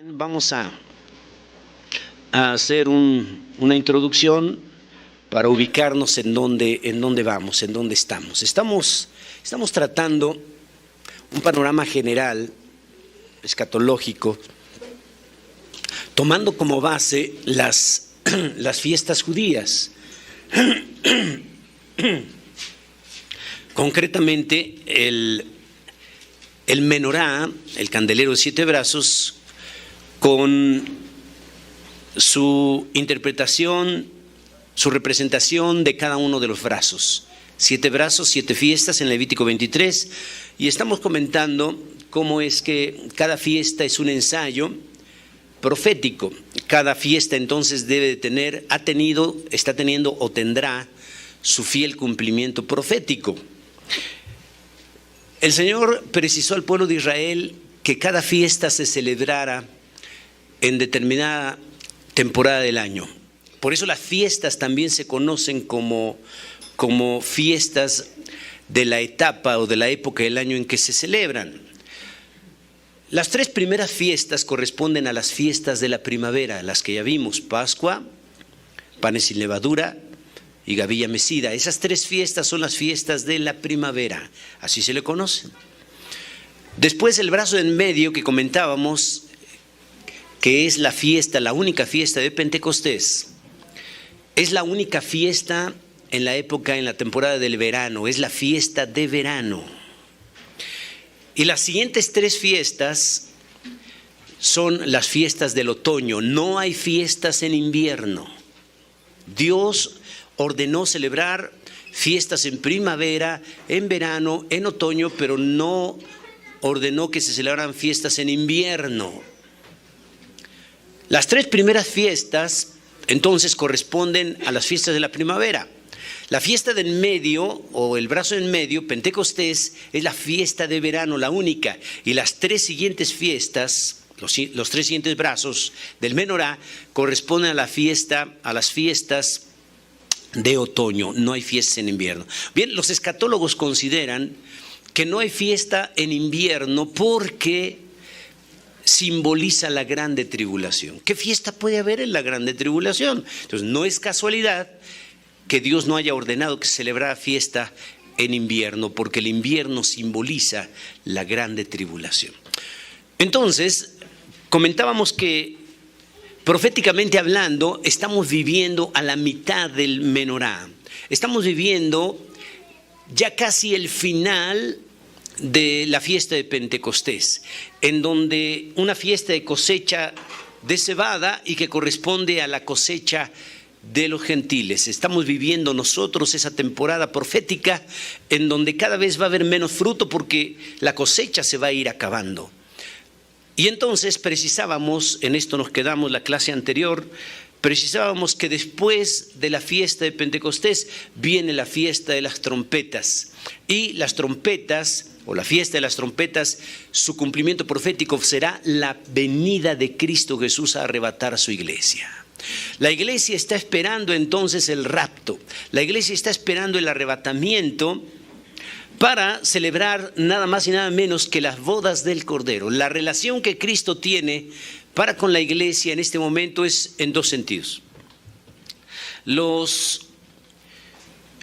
Vamos a hacer una introducción para ubicarnos en dónde vamos, en dónde estamos. Estamos tratando un panorama general, escatológico, tomando como base las fiestas judías. Concretamente, el menorá, el candelero de 7 brazos, con su interpretación, su representación de cada uno de los brazos. 7 brazos, 7 fiestas en Levítico 23, y estamos comentando cómo es que cada fiesta es un ensayo profético. Cada fiesta entonces debe de tener, está teniendo o tendrá su fiel cumplimiento profético. El Señor precisó al pueblo de Israel que cada fiesta se celebrara en determinada temporada del año. Por eso las fiestas también se conocen como fiestas de la etapa o de la época del año en que se celebran. Las 3 primeras fiestas corresponden a las fiestas de la primavera, las que ya vimos: Pascua, panes sin levadura y gavilla mecida. Esas 3 fiestas son las fiestas de la primavera, así se le conocen. Después el brazo en medio que comentábamos, que es la fiesta, la única fiesta de Pentecostés, es la única fiesta en la época, en la temporada del verano, es la fiesta de verano. Y las siguientes 3 fiestas son las fiestas del otoño. No hay fiestas en invierno. Dios ordenó celebrar fiestas en primavera, en verano, en otoño, pero no ordenó que se celebraran fiestas en invierno. Las 3 primeras fiestas entonces corresponden a las fiestas de la primavera. La fiesta del medio o el brazo en medio, Pentecostés, es la fiesta de verano, la única. Y las 3 siguientes fiestas, los 3 siguientes brazos del menorá, corresponden a las fiestas de otoño. No hay fiestas en invierno. Bien, los escatólogos consideran que no hay fiesta en invierno porque simboliza la grande tribulación. ¿Qué fiesta puede haber en la grande tribulación? Entonces, no es casualidad que Dios no haya ordenado que se celebrara fiesta en invierno, porque el invierno simboliza la grande tribulación. Entonces, comentábamos que proféticamente hablando, estamos viviendo a la mitad del menorá. Estamos viviendo ya casi el final de la fiesta de Pentecostés, en donde una fiesta de cosecha de cebada y que corresponde a la cosecha de los gentiles. Estamos viviendo nosotros esa temporada profética en donde cada vez va a haber menos fruto porque la cosecha se va a ir acabando. Y entonces precisábamos, en esto nos quedamos la clase anterior, precisábamos que después de la fiesta de Pentecostés viene la fiesta de las trompetas. Y las trompetas, o la fiesta de las trompetas, su cumplimiento profético será la venida de Cristo Jesús a arrebatar a su iglesia. La iglesia está esperando entonces el rapto. La iglesia está esperando el arrebatamiento para celebrar nada más y nada menos que las bodas del Cordero. La relación que Cristo tiene para con la iglesia en este momento es en 2 sentidos.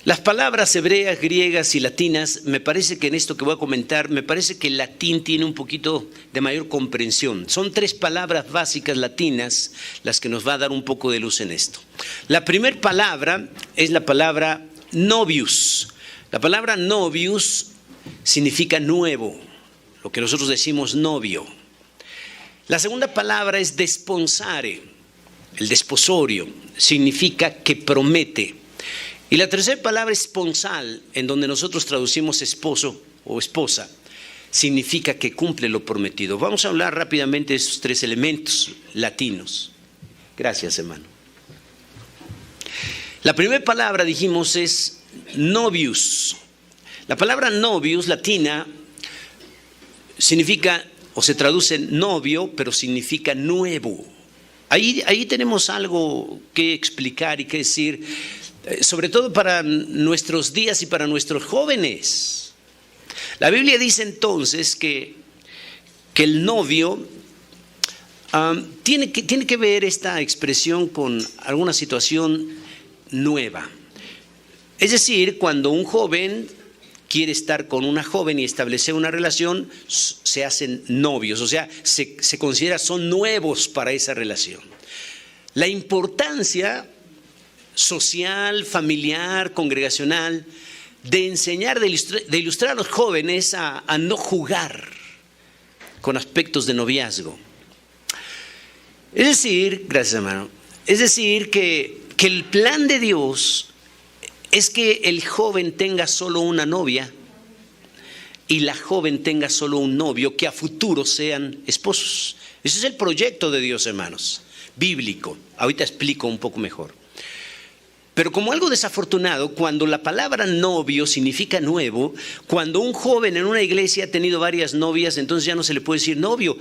Las palabras hebreas, griegas y latinas, me parece que en esto que voy a comentar, me parece que el latín tiene un poquito de mayor comprensión. Son 3 palabras básicas latinas las que nos va a dar un poco de luz en esto. La primera palabra es la palabra novius. La palabra novius significa nuevo, lo que nosotros decimos novio. La segunda palabra es desponsare, el desposorio, significa que promete. Y la tercera palabra esponsal, en donde nosotros traducimos esposo o esposa, significa que cumple lo prometido. Vamos a hablar rápidamente de esos 3 elementos latinos. Gracias, hermano. La primera palabra, dijimos, es novius. La palabra novius latina significa, o se traduce en novio, pero significa nuevo. Ahí tenemos algo que explicar y que decir, sobre todo para nuestros días y para nuestros jóvenes. La Biblia dice entonces que el novio Tiene que ver esta expresión con alguna situación nueva. Es decir, cuando un joven quiere estar con una joven y establecer una relación, se hacen novios, o sea, se considera son nuevos para esa relación. La importancia social, familiar, congregacional, de enseñar, de ilustrar a los jóvenes a no jugar con aspectos de noviazgo. Es decir, gracias hermano, es decir que el plan de Dios es que el joven tenga solo una novia y la joven tenga solo un novio, que a futuro sean esposos. Ese es el proyecto de Dios, hermanos, bíblico. Ahorita explico un poco mejor. Pero como algo desafortunado, cuando la palabra novio significa nuevo, cuando un joven en una iglesia ha tenido varias novias, entonces ya no se le puede decir novio,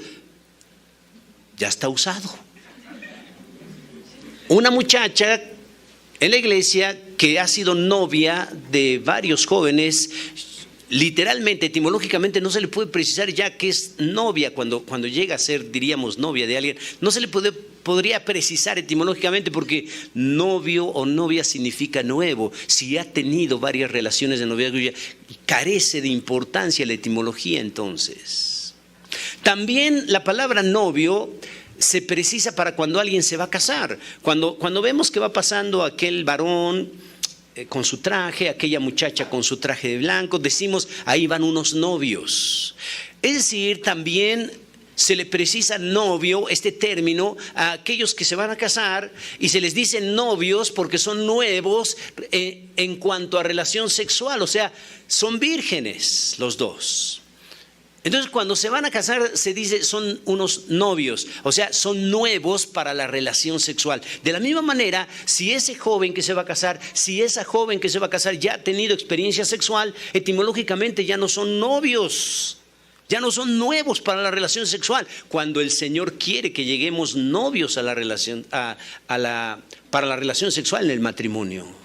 ya está usado. Una muchacha en la iglesia que ha sido novia de varios jóvenes, literalmente, etimológicamente, no se le puede precisar ya que es novia cuando llega a ser, diríamos, novia de alguien. No se le podría precisar etimológicamente porque novio o novia significa nuevo. Si ha tenido varias relaciones de noviazgo, ya carece de importancia la etimología entonces. También la palabra novio se precisa para cuando alguien se va a casar. Cuando vemos que va pasando aquel varón con su traje, aquella muchacha con su traje de blanco, decimos, ahí van unos novios. Es decir, también se le precisa novio, este término, a aquellos que se van a casar y se les dice novios porque son nuevos en cuanto a relación sexual, o sea, son vírgenes los dos. Entonces, cuando se van a casar, se dice son unos novios, o sea, son nuevos para la relación sexual. De la misma manera, si ese joven que se va a casar, si esa joven que se va a casar ya ha tenido experiencia sexual, etimológicamente ya no son novios, ya no son nuevos para la relación sexual. Cuando el Señor quiere que lleguemos novios a la relación, para la relación sexual en el matrimonio.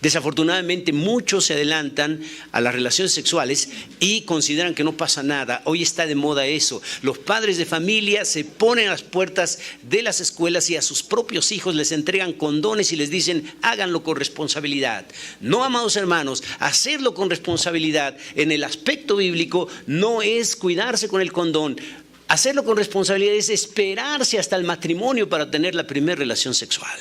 Desafortunadamente muchos se adelantan a las relaciones sexuales y consideran que no pasa nada. Hoy está de moda eso. Los padres de familia se ponen a las puertas de las escuelas y a sus propios hijos les entregan condones y les dicen háganlo con responsabilidad. No, amados hermanos, hacerlo con responsabilidad en el aspecto bíblico no es cuidarse con el condón. Hacerlo con responsabilidad es esperarse hasta el matrimonio para tener la primera relación sexual.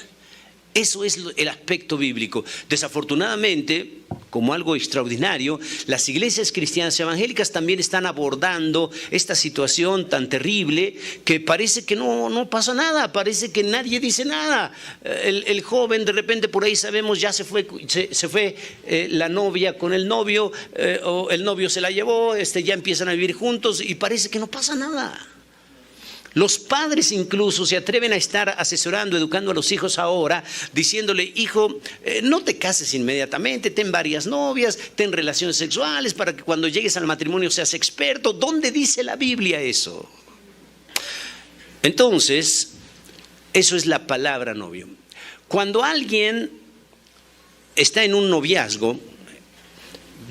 Eso es el aspecto bíblico. Desafortunadamente, como algo extraordinario, las iglesias cristianas evangélicas también están abordando esta situación tan terrible que parece que no pasa nada, parece que nadie dice nada. El joven de repente por ahí sabemos ya se fue la novia con el novio, o el novio se la llevó, ya empiezan a vivir juntos y parece que no pasa nada. Los padres incluso se atreven a estar asesorando, educando a los hijos ahora, diciéndole, hijo, no te cases inmediatamente, ten varias novias, ten relaciones sexuales para que cuando llegues al matrimonio seas experto. ¿Dónde dice la Biblia eso? Entonces, eso es la palabra novio. Cuando alguien está en un noviazgo,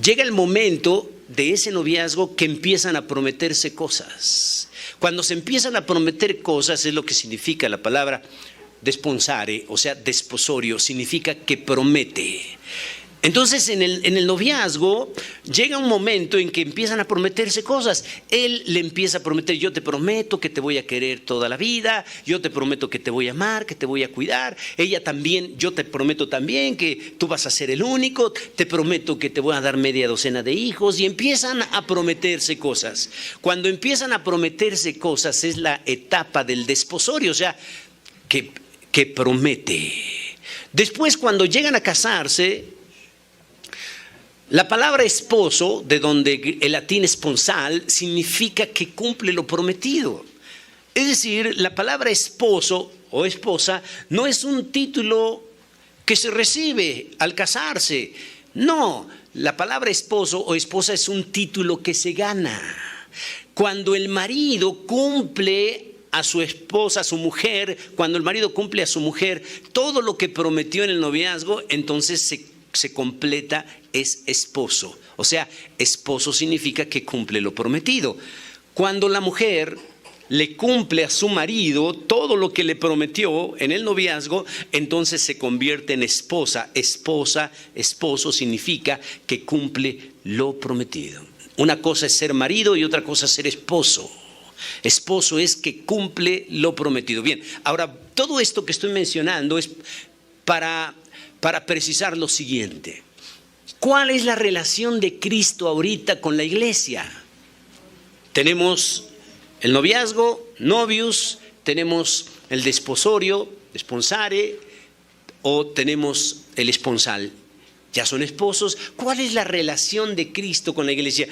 llega el momento de ese noviazgo que empiezan a prometerse cosas. Cuando se empiezan a prometer cosas es lo que significa la palabra desponsare, o sea, desposorio, significa que promete. Entonces en el noviazgo llega un momento en que empiezan a prometerse cosas. Él le empieza a prometer, yo te prometo que te voy a querer toda la vida, yo te prometo que te voy a amar, que te voy a cuidar. Ella también, yo te prometo también que tú vas a ser el único, te prometo que te voy a dar media docena de hijos. Y empiezan a prometerse cosas. Cuando empiezan a prometerse cosas es la etapa del desposorio, o sea, que promete. Después cuando llegan a casarse, la palabra esposo, de donde el latín esponsal, significa que cumple lo prometido. Es decir, la palabra esposo o esposa no es un título que se recibe al casarse. No, la palabra esposo o esposa es un título que se gana. Cuando el marido cumple a su esposa, a su mujer, cuando el marido cumple a su mujer todo lo que prometió en el noviazgo, entonces se completa, es esposo. O sea, esposo significa que cumple lo prometido. Cuando la mujer le cumple a su marido todo lo que le prometió en el noviazgo, entonces se convierte en esposa. Esposa, esposo significa que cumple lo prometido. Una cosa es ser marido y otra cosa es ser esposo. Esposo es que cumple lo prometido. Bien, ahora todo esto que estoy mencionando es para precisar lo siguiente. ¿Cuál es la relación de Cristo ahorita con la iglesia? Tenemos el noviazgo, novius, tenemos el desposorio, desponsare, o tenemos el esponsal. Ya son esposos. ¿Cuál es la relación de Cristo con la iglesia?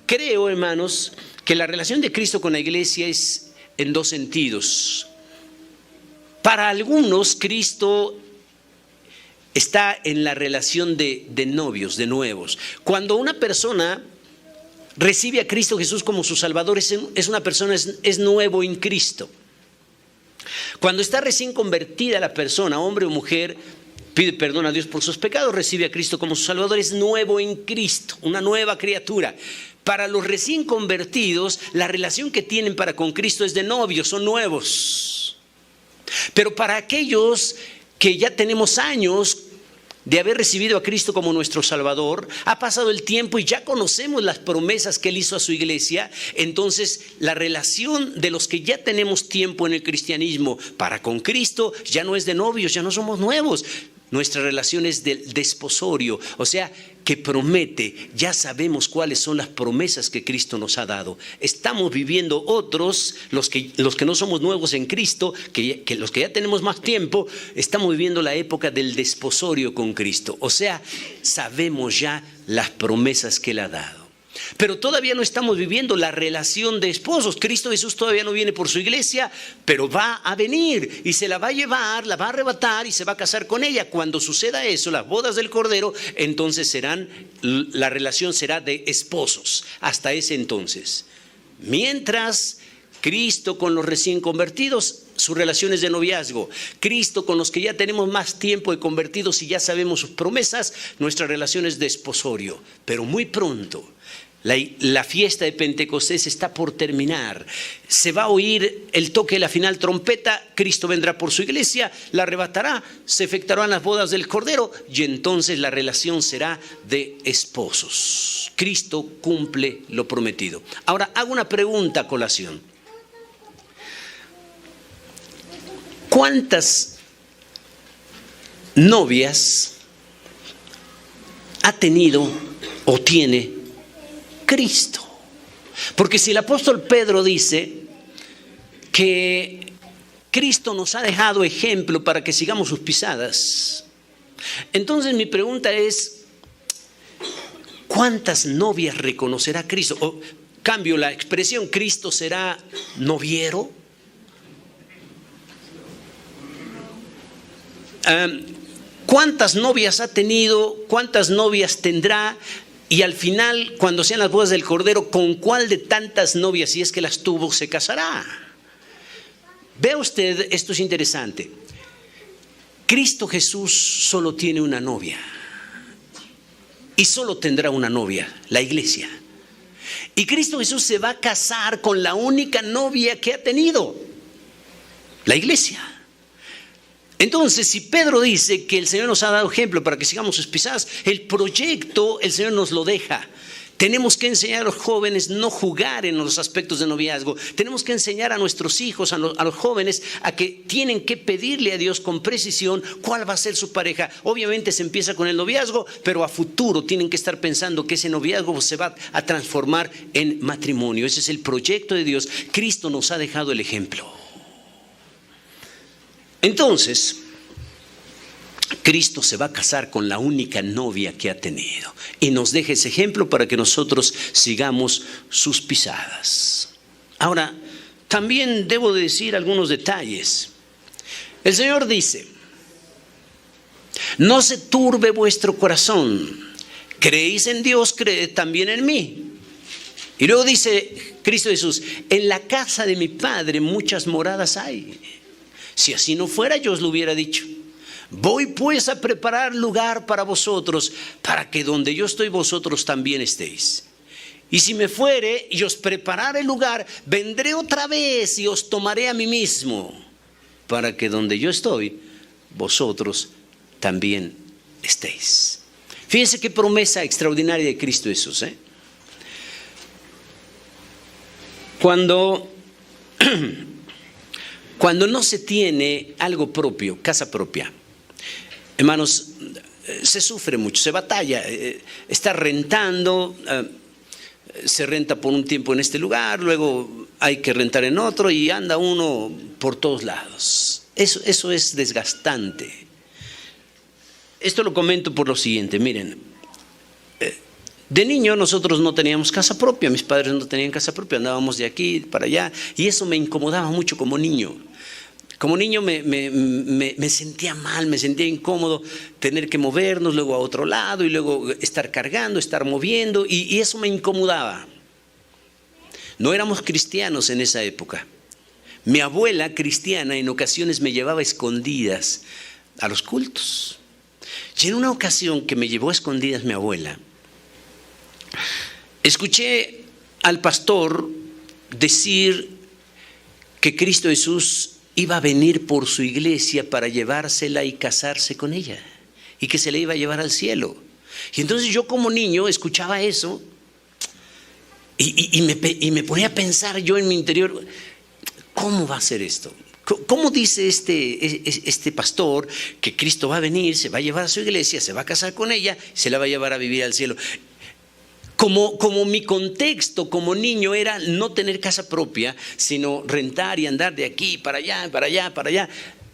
Creo, hermanos, que la relación de Cristo con la iglesia es en dos sentidos. Para algunos, Cristo está en la relación de novios, de nuevos. Cuando una persona recibe a Cristo Jesús como su Salvador, es una persona, es nuevo en Cristo. Cuando está recién convertida la persona, hombre o mujer, pide perdón a Dios por sus pecados, recibe a Cristo como su Salvador, es nuevo en Cristo, una nueva criatura. Para los recién convertidos, la relación que tienen para con Cristo es de novios, son nuevos. Pero para aquellos que ya tenemos años de haber recibido a Cristo como nuestro Salvador, ha pasado el tiempo y ya conocemos las promesas que Él hizo a su iglesia, entonces la relación de los que ya tenemos tiempo en el cristianismo para con Cristo ya no es de novios, ya no somos nuevos. Nuestra relación es del desposorio, o sea, que promete, ya sabemos cuáles son las promesas que Cristo nos ha dado. Estamos viviendo otros, los que no somos nuevos en Cristo, que los que ya tenemos más tiempo, estamos viviendo la época del desposorio con Cristo. O sea, sabemos ya las promesas que Él ha dado. Pero todavía no estamos viviendo la relación de esposos. Cristo Jesús todavía no viene por su iglesia, pero va a venir y se la va a llevar, la va a arrebatar y se va a casar con ella. Cuando suceda eso, las bodas del Cordero, entonces la relación será de esposos hasta ese entonces. Mientras Cristo con los recién convertidos, su relación es de noviazgo. Cristo con los que ya tenemos más tiempo de convertidos y ya sabemos sus promesas, nuestra relación es de esposorio. Pero muy pronto, la fiesta de Pentecostés está por terminar. Se va a oír el toque de la final trompeta. Cristo vendrá por su iglesia, la arrebatará, se efectuarán las bodas del Cordero y entonces la relación será de esposos. Cristo cumple lo prometido. Ahora hago una pregunta a colación. ¿Cuántas novias ha tenido o tiene Cristo? Porque si el apóstol Pedro dice que Cristo nos ha dejado ejemplo para que sigamos sus pisadas, entonces mi pregunta es, ¿cuántas novias reconocerá Cristo? O cambio la expresión, ¿Cristo será noviero? ¿Cuántas novias ha tenido? ¿Cuántas novias tendrá? Y al final, cuando sean las bodas del Cordero, ¿con cuál de tantas novias, si es que las tuvo, se casará? Vea usted, esto es interesante. Cristo Jesús solo tiene una novia. Y solo tendrá una novia, la iglesia. Y Cristo Jesús se va a casar con la única novia que ha tenido, la iglesia. Entonces, si Pedro dice que el Señor nos ha dado ejemplo para que sigamos sus pisadas, el proyecto el Señor nos lo deja. Tenemos que enseñar a los jóvenes no jugar en los aspectos de noviazgo. Tenemos que enseñar a nuestros hijos, a los jóvenes, a que tienen que pedirle a Dios con precisión cuál va a ser su pareja. Obviamente se empieza con el noviazgo, pero a futuro tienen que estar pensando que ese noviazgo se va a transformar en matrimonio. Ese es el proyecto de Dios. Cristo nos ha dejado el ejemplo. Entonces, Cristo se va a casar con la única novia que ha tenido y nos deja ese ejemplo para que nosotros sigamos sus pisadas. Ahora, también debo decir algunos detalles. El Señor dice, no se turbe vuestro corazón, creéis en Dios, creed también en mí. Y luego dice Cristo Jesús, en la casa de mi Padre muchas moradas hay. Si así no fuera, yo os lo hubiera dicho. Voy pues a preparar lugar para vosotros, para que donde yo estoy vosotros también estéis. Y si me fuere y os preparare lugar, vendré otra vez y os tomaré a mí mismo, para que donde yo estoy, vosotros también estéis. Fíjense qué promesa extraordinaria de Cristo Jesús, ¿eh? Cuando no se tiene algo propio, casa propia, hermanos, se sufre mucho, se batalla, está rentando, se renta por un tiempo en este lugar, luego hay que rentar en otro y anda uno por todos lados. Eso es desgastante. Esto lo comento por lo siguiente, miren, de niño nosotros no teníamos casa propia, mis padres no tenían casa propia, andábamos de aquí para allá y eso me incomodaba mucho como niño. Como niño me sentía mal, me sentía incómodo tener que movernos luego a otro lado y luego estar cargando, estar moviendo y eso me incomodaba. No éramos cristianos en esa época. Mi abuela cristiana en ocasiones me llevaba a escondidas a los cultos. Y en una ocasión que me llevó a escondidas mi abuela, escuché al pastor decir que Cristo Jesús iba a venir por su iglesia para llevársela y casarse con ella y que se la iba a llevar al cielo. Y entonces yo como niño escuchaba eso y me ponía a pensar yo en mi interior, ¿cómo va a ser esto? ¿Cómo dice este pastor que Cristo va a venir, se va a llevar a su iglesia, se va a casar con ella, se la va a llevar a vivir al cielo? Como mi contexto como niño era no tener casa propia, sino rentar y andar de aquí para allá, para allá, para allá.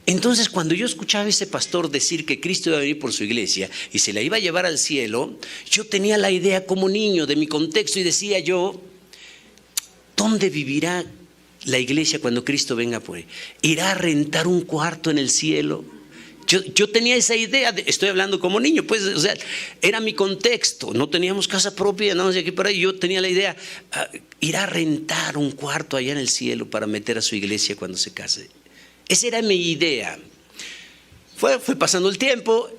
Entonces cuando yo escuchaba a ese pastor decir que Cristo iba a venir por su iglesia y se la iba a llevar al cielo, yo tenía la idea como niño de mi contexto y decía yo, ¿dónde vivirá la iglesia cuando Cristo venga por ahí? ¿Irá a rentar un cuarto en el cielo? Yo tenía esa idea, estoy hablando como niño, pues, o sea, era mi contexto, no teníamos casa propia, andábamos de aquí para ahí, yo tenía la idea, irá a rentar un cuarto allá en el cielo para meter a su iglesia cuando se case. Esa era mi idea. Fue pasando el tiempo,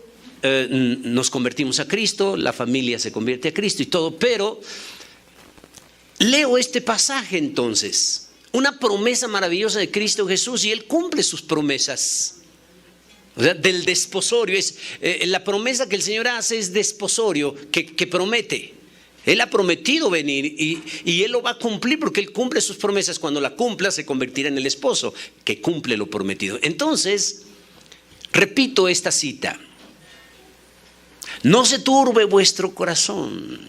nos convertimos a Cristo, la familia se convierte a Cristo y todo, pero leo este pasaje entonces, una promesa maravillosa de Cristo Jesús y Él cumple sus promesas. O sea, del desposorio, la promesa que el Señor hace es desposorio, que promete. Él ha prometido venir y Él lo va a cumplir porque Él cumple sus promesas. Cuando la cumpla se convertirá en el esposo que cumple lo prometido. Entonces, repito esta cita. No se turbe vuestro corazón.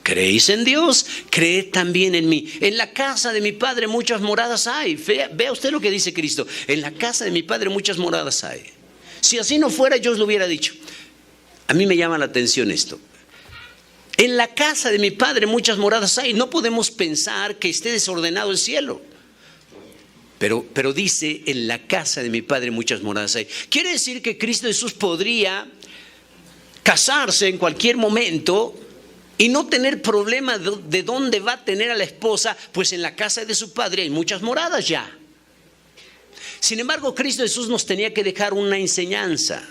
¿Creéis en Dios? Creed también en mí. En la casa de mi Padre muchas moradas hay. Vea usted lo que dice Cristo. En la casa de mi Padre muchas moradas hay. Si así no fuera, yo os lo hubiera dicho. A mí me llama la atención esto. En la casa de mi Padre muchas moradas hay. No podemos pensar que esté desordenado el cielo. Pero dice, en la casa de mi Padre muchas moradas hay. Quiere decir que Cristo Jesús podría casarse en cualquier momento y no tener problema de dónde va a tener a la esposa, pues en la casa de su Padre hay muchas moradas ya. Sin embargo, Cristo Jesús nos tenía que dejar una enseñanza.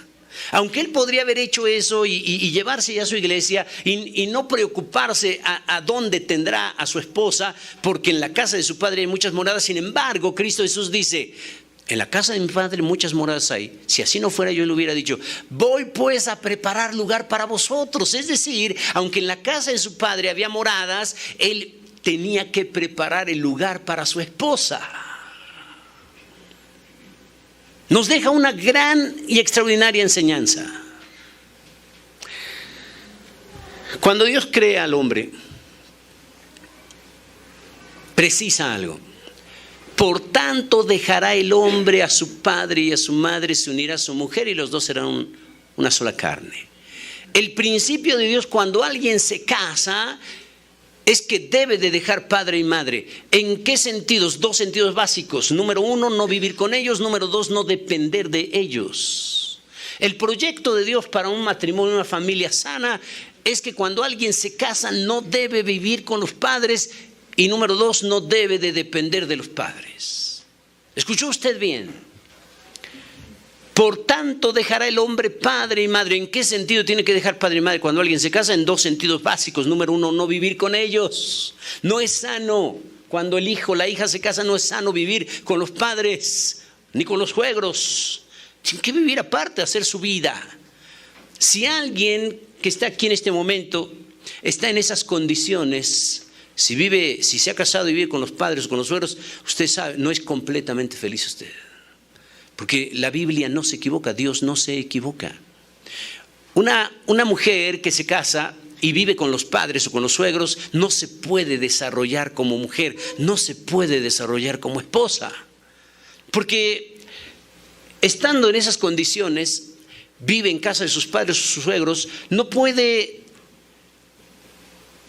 Aunque Él podría haber hecho eso y llevarse ya a su iglesia y no preocuparse a dónde tendrá a su esposa, porque en la casa de su Padre hay muchas moradas. Sin embargo, Cristo Jesús dice, en la casa de mi Padre muchas moradas hay. Si así no fuera, yo le hubiera dicho, voy pues a preparar lugar para vosotros. Es decir, aunque en la casa de su Padre había moradas, Él tenía que preparar el lugar para su esposa. Nos deja una gran y extraordinaria enseñanza. Cuando Dios crea al hombre, precisa algo. Por tanto dejará el hombre a su padre y a su madre, se unirá a su mujer y los dos serán una sola carne. El principio de Dios cuando alguien se casa es que debe de dejar padre y madre. ¿En qué sentidos? Dos sentidos básicos. Número uno, no vivir con ellos. Número dos, no depender de ellos. El proyecto de Dios para un matrimonio, una familia sana, es que cuando alguien se casa no debe vivir con los padres y número dos, no debe de depender de los padres. ¿Escuchó usted bien? Por tanto, dejará el hombre padre y madre. ¿En qué sentido tiene que dejar padre y madre cuando alguien se casa? En dos sentidos básicos. Número uno, no vivir con ellos. No es sano. Cuando el hijo o la hija se casa, no es sano vivir con los padres ni con los suegros. Tienen que vivir aparte, hacer su vida. Si alguien que está aquí en este momento está en esas condiciones, si se ha casado y vive con los padres o con los suegros, usted sabe, no es completamente feliz usted. Porque la Biblia no se equivoca, Dios no se equivoca. Una mujer que se casa y vive con los padres o con los suegros no se puede desarrollar como mujer, no se puede desarrollar como esposa. Porque estando en esas condiciones, vive en casa de sus padres o sus suegros, no puede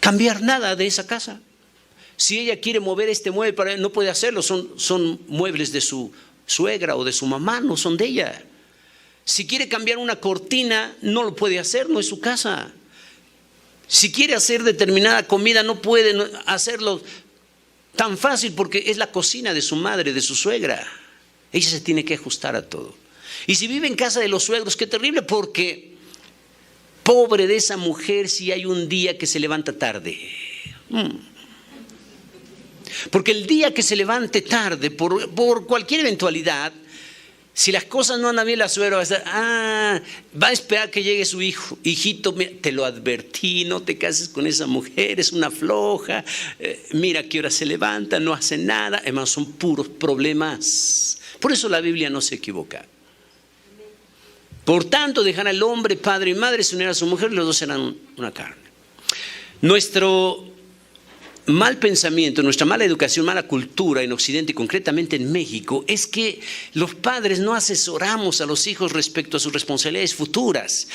cambiar nada de esa casa. Si ella quiere mover este mueble, no puede hacerlo, son muebles de su suegra o de su mamá, no son de ella. Si quiere cambiar una cortina, no lo puede hacer, no es su casa. Si quiere hacer determinada comida, no puede hacerlo tan fácil porque es la cocina de su madre, de su suegra. Ella se tiene que ajustar a todo. Y si vive en casa de los suegros, qué terrible, porque pobre de esa mujer si hay un día que se levanta tarde. Porque el día que se levante tarde, por cualquier eventualidad, si las cosas no andan bien, la suegra va a estar, va a esperar que llegue su hijo. Hijito, mira, te lo advertí, no te cases con esa mujer, es una floja, mira a qué hora se levanta, no hace nada. Además, son puros problemas. Por eso la Biblia no se equivoca. Por tanto, dejará el hombre, padre y madre, se unirá a su mujer y los dos serán una carne. Nuestro mal pensamiento, nuestra mala educación, mala cultura en Occidente y concretamente en México es que los padres no asesoramos a los hijos respecto a sus responsabilidades futuras.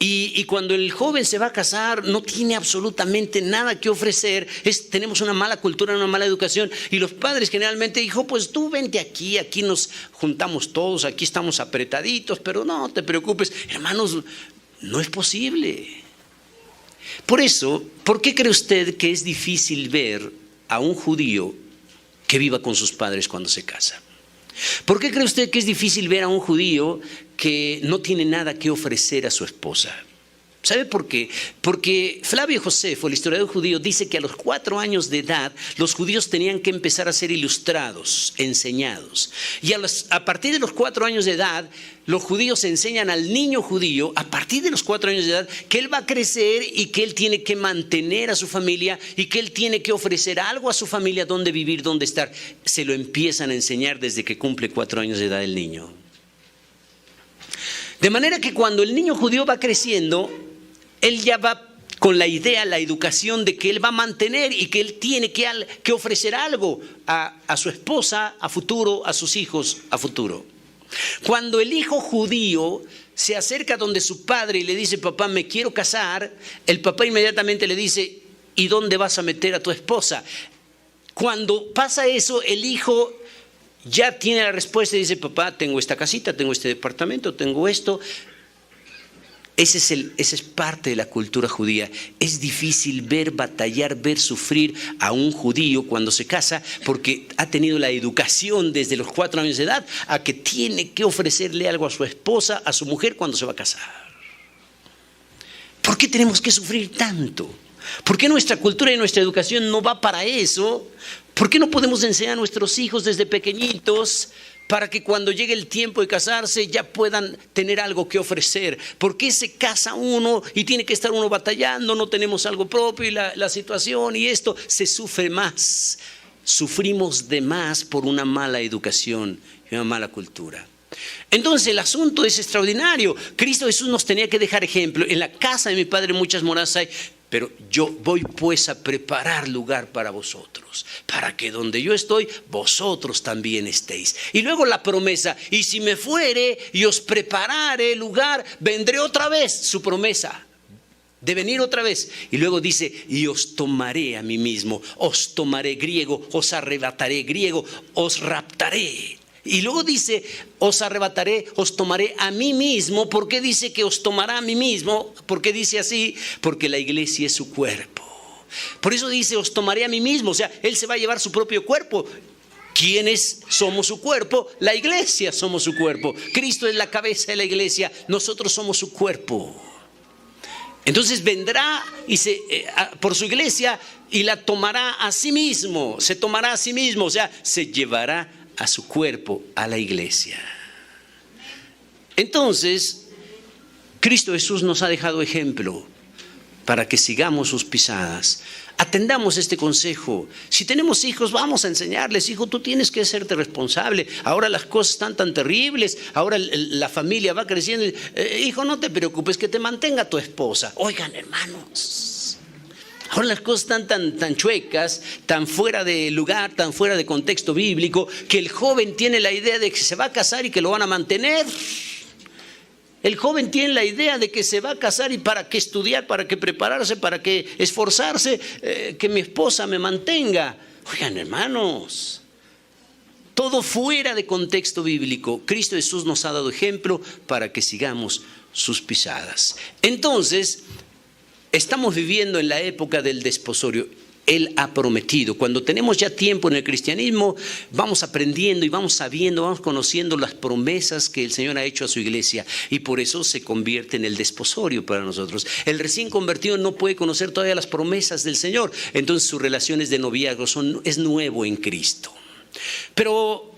Y cuando el joven se va a casar no tiene absolutamente nada que ofrecer, tenemos una mala cultura, una mala educación, y los padres generalmente dijo, pues tú vente aquí nos juntamos todos, aquí estamos apretaditos, pero no te preocupes, hermanos, no es posible. Por eso, ¿por qué cree usted que es difícil ver a un judío que viva con sus padres cuando se casa? ¿Por qué cree usted que es difícil ver a un judío que no tiene nada que ofrecer a su esposa? ¿Sabe por qué? Porque Flavio Josefo, el historiador judío, dice que a los 4 años de edad los judíos tenían que empezar a ser ilustrados, enseñados. Y a partir de los 4 años de edad, los judíos enseñan al niño judío, a partir de los 4 años de edad, que él va a crecer y que él tiene que mantener a su familia y que él tiene que ofrecer algo a su familia, dónde vivir, dónde estar. Se lo empiezan a enseñar desde que cumple 4 años de edad el niño. De manera que cuando el niño judío va creciendo, él ya va con la idea, la educación de que él va a mantener y que él tiene que ofrecer algo a su esposa a futuro, a sus hijos a futuro. Cuando el hijo judío se acerca donde su padre y le dice, papá, me quiero casar, el papá inmediatamente le dice, ¿y dónde vas a meter a tu esposa? Cuando pasa eso, el hijo ya tiene la respuesta y dice, papá, tengo esta casita, tengo este departamento, tengo esto. Esa es parte de la cultura judía. Es difícil ver batallar, ver sufrir a un judío cuando se casa porque ha tenido la educación desde los 4 años de edad a que tiene que ofrecerle algo a su esposa, a su mujer cuando se va a casar. ¿Por qué tenemos que sufrir tanto? ¿Por qué nuestra cultura y nuestra educación no va para eso? ¿Por qué no podemos enseñar a nuestros hijos desde pequeñitos para que cuando llegue el tiempo de casarse ya puedan tener algo que ofrecer? ¿Por qué se casa uno y tiene que estar uno batallando? No tenemos algo propio y la situación y esto se sufre más. Sufrimos de más por una mala educación y una mala cultura. Entonces el asunto es extraordinario. Cristo Jesús nos tenía que dejar ejemplo. En la casa de mi Padre muchas moradas hay, pero yo voy pues a preparar lugar para vosotros, para que donde yo estoy, vosotros también estéis. Y luego la promesa, y si me fuere y os preparare lugar, vendré otra vez, su promesa de venir otra vez. Y luego dice, y os tomaré a mí mismo, os tomaré, griego, os arrebataré, griego, os raptaré. Y luego dice, os arrebataré, os tomaré a mí mismo. ¿Por qué dice que os tomará a mí mismo? ¿Por qué dice así? Porque la iglesia es su cuerpo. Por eso dice, os tomaré a mí mismo. O sea, Él se va a llevar su propio cuerpo. ¿Quiénes somos su cuerpo? La iglesia somos su cuerpo. Cristo es la cabeza de la iglesia, nosotros somos su cuerpo. Entonces vendrá por su iglesia y la tomará a sí mismo, se tomará a sí mismo, o sea, se llevará a su cuerpo, a la iglesia. Entonces, Cristo Jesús nos ha dejado ejemplo para que sigamos sus pisadas. Atendamos este consejo. Si tenemos hijos, vamos a enseñarles: hijo, tú tienes que hacerte responsable. Ahora las cosas están tan terribles, ahora la familia va creciendo. Hijo, no te preocupes, que te mantenga tu esposa. Oigan, hermanos, ahora las cosas están tan chuecas, tan fuera de lugar, tan fuera de contexto bíblico, que el joven tiene la idea de que se va a casar y que lo van a mantener. El joven tiene la idea de que se va a casar y para qué estudiar, para qué prepararse, para qué esforzarse, que mi esposa me mantenga. Oigan, hermanos, todo fuera de contexto bíblico. Cristo Jesús nos ha dado ejemplo para que sigamos sus pisadas. Entonces, estamos viviendo en la época del desposorio. Él ha prometido. Cuando tenemos ya tiempo en el cristianismo, vamos aprendiendo y vamos sabiendo, vamos conociendo las promesas que el Señor ha hecho a su iglesia, y por eso se convierte en el desposorio para nosotros. El recién convertido no puede conocer todavía las promesas del Señor, entonces sus relaciones de noviazgo es nuevo en Cristo. Pero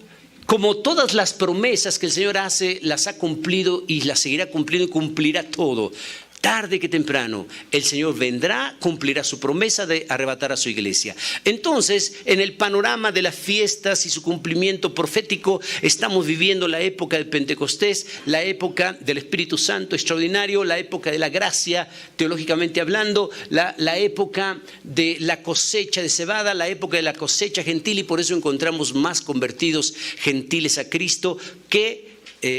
como todas las promesas que el Señor hace, las ha cumplido y las seguirá cumpliendo y cumplirá todo. Tarde que temprano el Señor vendrá, cumplirá su promesa de arrebatar a su iglesia. Entonces, en el panorama de las fiestas y su cumplimiento profético, estamos viviendo la época del Pentecostés, la época del Espíritu Santo extraordinario, la época de la gracia, teológicamente hablando, la época de la cosecha de cebada, la época de la cosecha gentil, y por eso encontramos más convertidos gentiles a Cristo que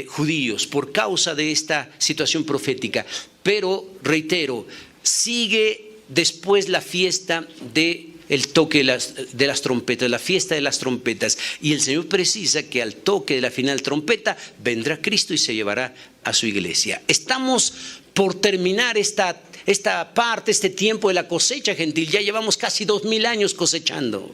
judíos, por causa de esta situación profética. Pero, reitero, sigue después la fiesta del toque de las trompetas, la fiesta de las trompetas. Y el Señor precisa que al toque de la final trompeta vendrá Cristo y se llevará a su iglesia. Estamos por terminar esta parte, este tiempo de la cosecha gentil. Ya llevamos casi 2000 años cosechando.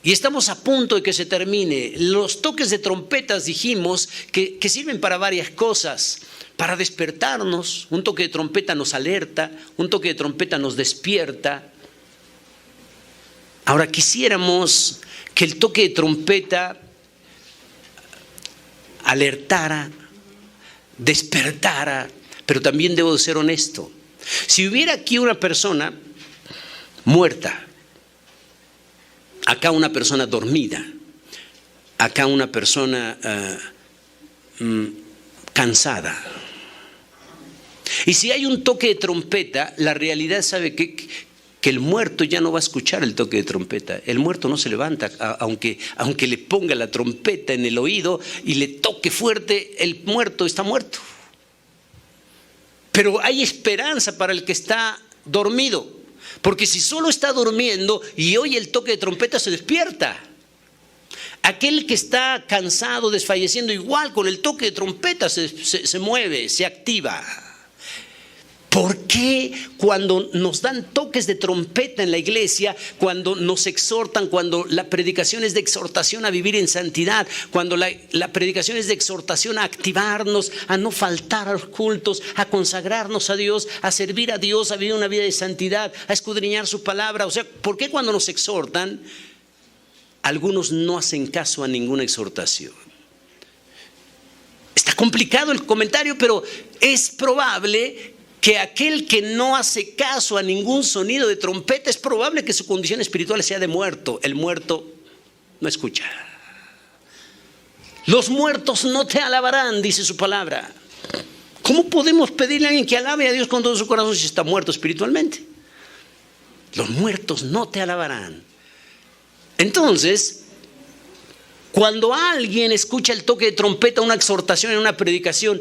Y estamos a punto de que se termine. Los toques de trompetas dijimos que sirven para varias cosas. Para despertarnos, un toque de trompeta nos alerta, un toque de trompeta nos despierta. Ahora quisiéramos que el toque de trompeta alertara, despertara, pero también debo de ser honesto. Si hubiera aquí una persona muerta, acá una persona dormida, acá una persona cansada. Y si hay un toque de trompeta, la realidad sabe que el muerto ya no va a escuchar el toque de trompeta. El muerto no se levanta, aunque le ponga la trompeta en el oído y le toque fuerte, el muerto está muerto. Pero hay esperanza para el que está dormido. Porque si solo está durmiendo y oye el toque de trompeta, se despierta. Aquel que está cansado, desfalleciendo, igual con el toque de trompeta se mueve, se activa. ¿Por qué cuando nos dan toques de trompeta en la iglesia, cuando nos exhortan, cuando la predicación es de exhortación a vivir en santidad, cuando la predicación es de exhortación a activarnos, a no faltar a los cultos, a consagrarnos a Dios, a servir a Dios, a vivir una vida de santidad, a escudriñar su palabra? O sea, ¿por qué cuando nos exhortan, algunos no hacen caso a ninguna exhortación? Está complicado el comentario, pero es probable que aquel que no hace caso a ningún sonido de trompeta, es probable que su condición espiritual sea de muerto. El muerto no escucha. Los muertos no te alabarán, dice su palabra. ¿Cómo podemos pedirle a alguien que alabe a Dios con todo su corazón si está muerto espiritualmente? Los muertos no te alabarán. Entonces, cuando alguien escucha el toque de trompeta, una exhortación en una predicación,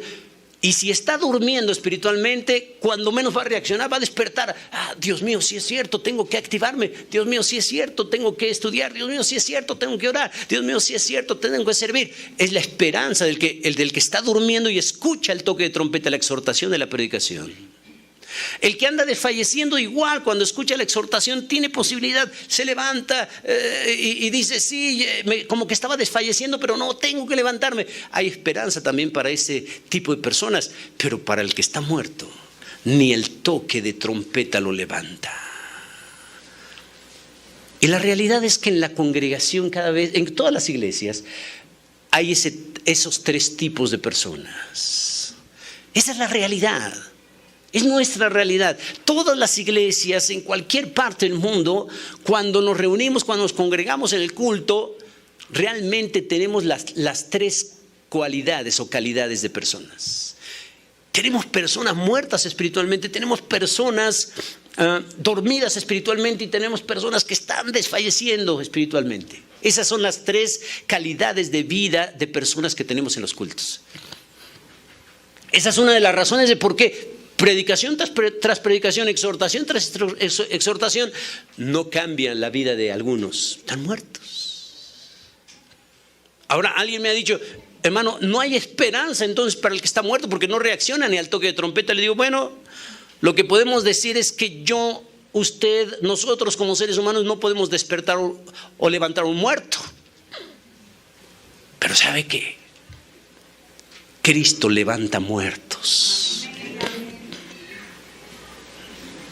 y si está durmiendo espiritualmente, cuando menos va a reaccionar, va a despertar. Dios mío, si es cierto, tengo que activarme. Dios mío, si es cierto, tengo que estudiar. Dios mío, si es cierto, tengo que orar. Dios mío, si es cierto, tengo que servir. Es la esperanza del que está durmiendo y escucha el toque de trompeta, la exhortación de la predicación. El que anda desfalleciendo igual cuando escucha la exhortación tiene posibilidad, se levanta y dice, sí, como que estaba desfalleciendo, pero no, tengo que levantarme. Hay esperanza también para ese tipo de personas, pero para el que está muerto, ni el toque de trompeta lo levanta. Y la realidad es que en la congregación cada vez, en todas las iglesias, hay esos tres tipos de personas. Esa es la realidad. Es nuestra realidad. Todas las iglesias en cualquier parte del mundo, cuando nos reunimos, cuando nos congregamos en el culto, realmente tenemos las tres cualidades o calidades de personas. Tenemos personas muertas espiritualmente, tenemos personas dormidas espiritualmente y tenemos personas que están desfalleciendo espiritualmente. Esas son las tres calidades de vida de personas que tenemos en los cultos. Esa es una de las razones de por qué predicación tras predicación, exhortación tras exhortación, no cambian la vida de algunos. Están muertos. Ahora alguien me ha dicho, hermano, no hay esperanza entonces para el que está muerto porque no reacciona ni al toque de trompeta. Le digo, bueno, lo que podemos decir es que usted, nosotros como seres humanos no podemos despertar o levantar un muerto. Pero ¿sabe qué? Cristo levanta muertos.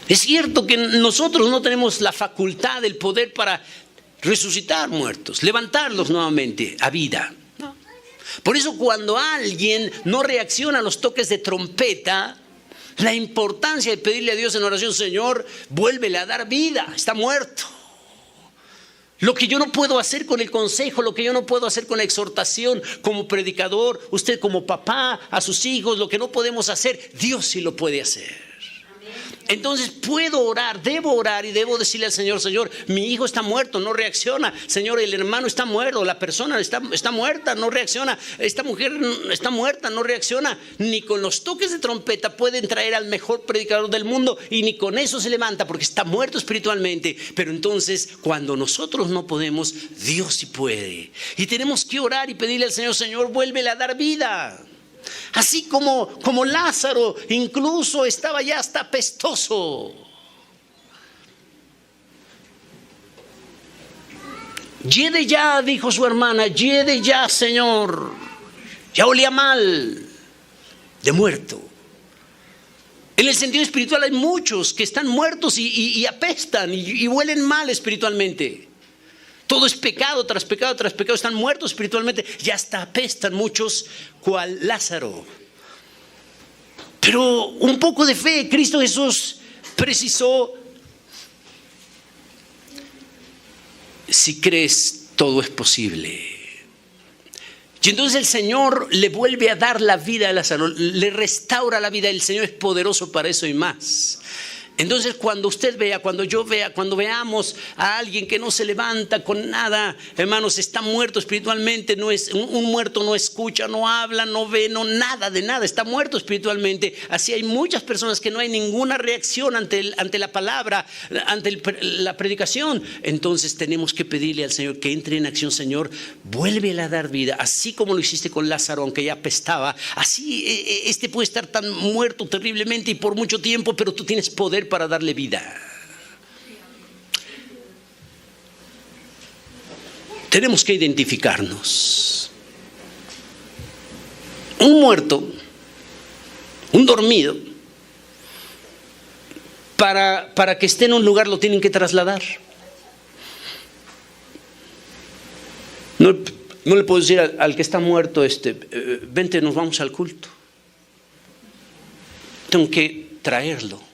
Es cierto que nosotros no tenemos la facultad, el poder para resucitar muertos, levantarlos nuevamente a vida. Por eso cuando alguien no reacciona a los toques de trompeta, la importancia de pedirle a Dios en oración, Señor, vuélvele a dar vida, está muerto. Lo que yo no puedo hacer con el consejo, lo que yo no puedo hacer con la exhortación como predicador, usted como papá a sus hijos, lo que no podemos hacer, Dios sí lo puede hacer. Entonces puedo orar y debo decirle al Señor, Señor, mi hijo está muerto, no reacciona. Señor, el hermano está muerto, la persona está muerta, no reacciona. Esta mujer está muerta, no reacciona. Ni con los toques de trompeta pueden traer al mejor predicador del mundo y ni con eso se levanta porque está muerto espiritualmente. Pero entonces cuando nosotros no podemos, Dios sí puede. Y tenemos que orar y pedirle al Señor, Señor, vuélvele a dar vida. Así como Lázaro incluso estaba ya hasta apestoso. Yede ya, dijo su hermana, yede ya, Señor. Ya olía mal, de muerto. En el sentido espiritual hay muchos que están muertos y apestan y huelen mal espiritualmente. Todo es pecado tras pecado tras pecado. Están muertos espiritualmente. Ya hasta apestan muchos cual Lázaro. Pero un poco de fe. Cristo Jesús precisó: si crees, todo es posible. Y entonces el Señor le vuelve a dar la vida a Lázaro. Le restaura la vida. El Señor es poderoso para eso y más. Entonces cuando usted vea, cuando yo vea, cuando veamos a alguien que no se levanta con nada, hermanos, está muerto espiritualmente, no es un muerto, no escucha, no habla, no ve, no nada de nada, está muerto espiritualmente. Así hay muchas personas que no hay ninguna reacción ante la palabra, ante la predicación. Entonces tenemos que pedirle al Señor que entre en acción. Señor, vuélvele a dar vida, así como lo hiciste con Lázaro, aunque ya apestaba. Así este puede estar tan muerto terriblemente y por mucho tiempo, pero tú tienes poder para darle vida. Tenemos que identificarnos. Un muerto, un dormido, para que esté en un lugar lo tienen que trasladar. No le puedo decir al que está muerto, vente, nos vamos al culto. Tengo que traerlo.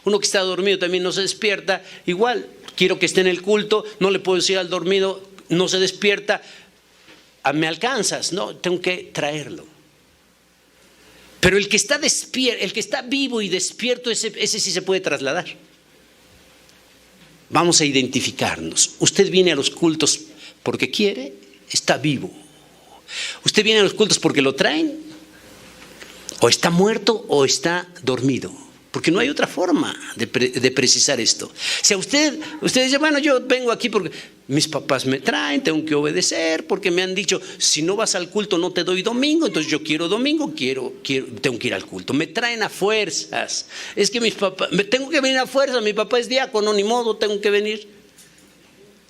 Uno que está dormido también no se despierta. Igual, quiero que esté en el culto, no le puedo decir al dormido, no se despierta, me alcanzas. No, tengo que traerlo. Pero el que está despierto, el que está vivo y despierto, ese sí se puede trasladar. Vamos a identificarnos. Usted viene a los cultos porque quiere, está vivo. Usted viene a los cultos porque lo traen, o está muerto o está dormido. Porque no hay otra forma de precisar esto. Si a usted dice, bueno, yo vengo aquí porque mis papás me traen, tengo que obedecer, porque me han dicho, si no vas al culto no te doy domingo, entonces yo quiero domingo, tengo que ir al culto. Me traen a fuerzas. Es que mis papás, tengo que venir a fuerzas, mi papá es diácono, ni modo, tengo que venir.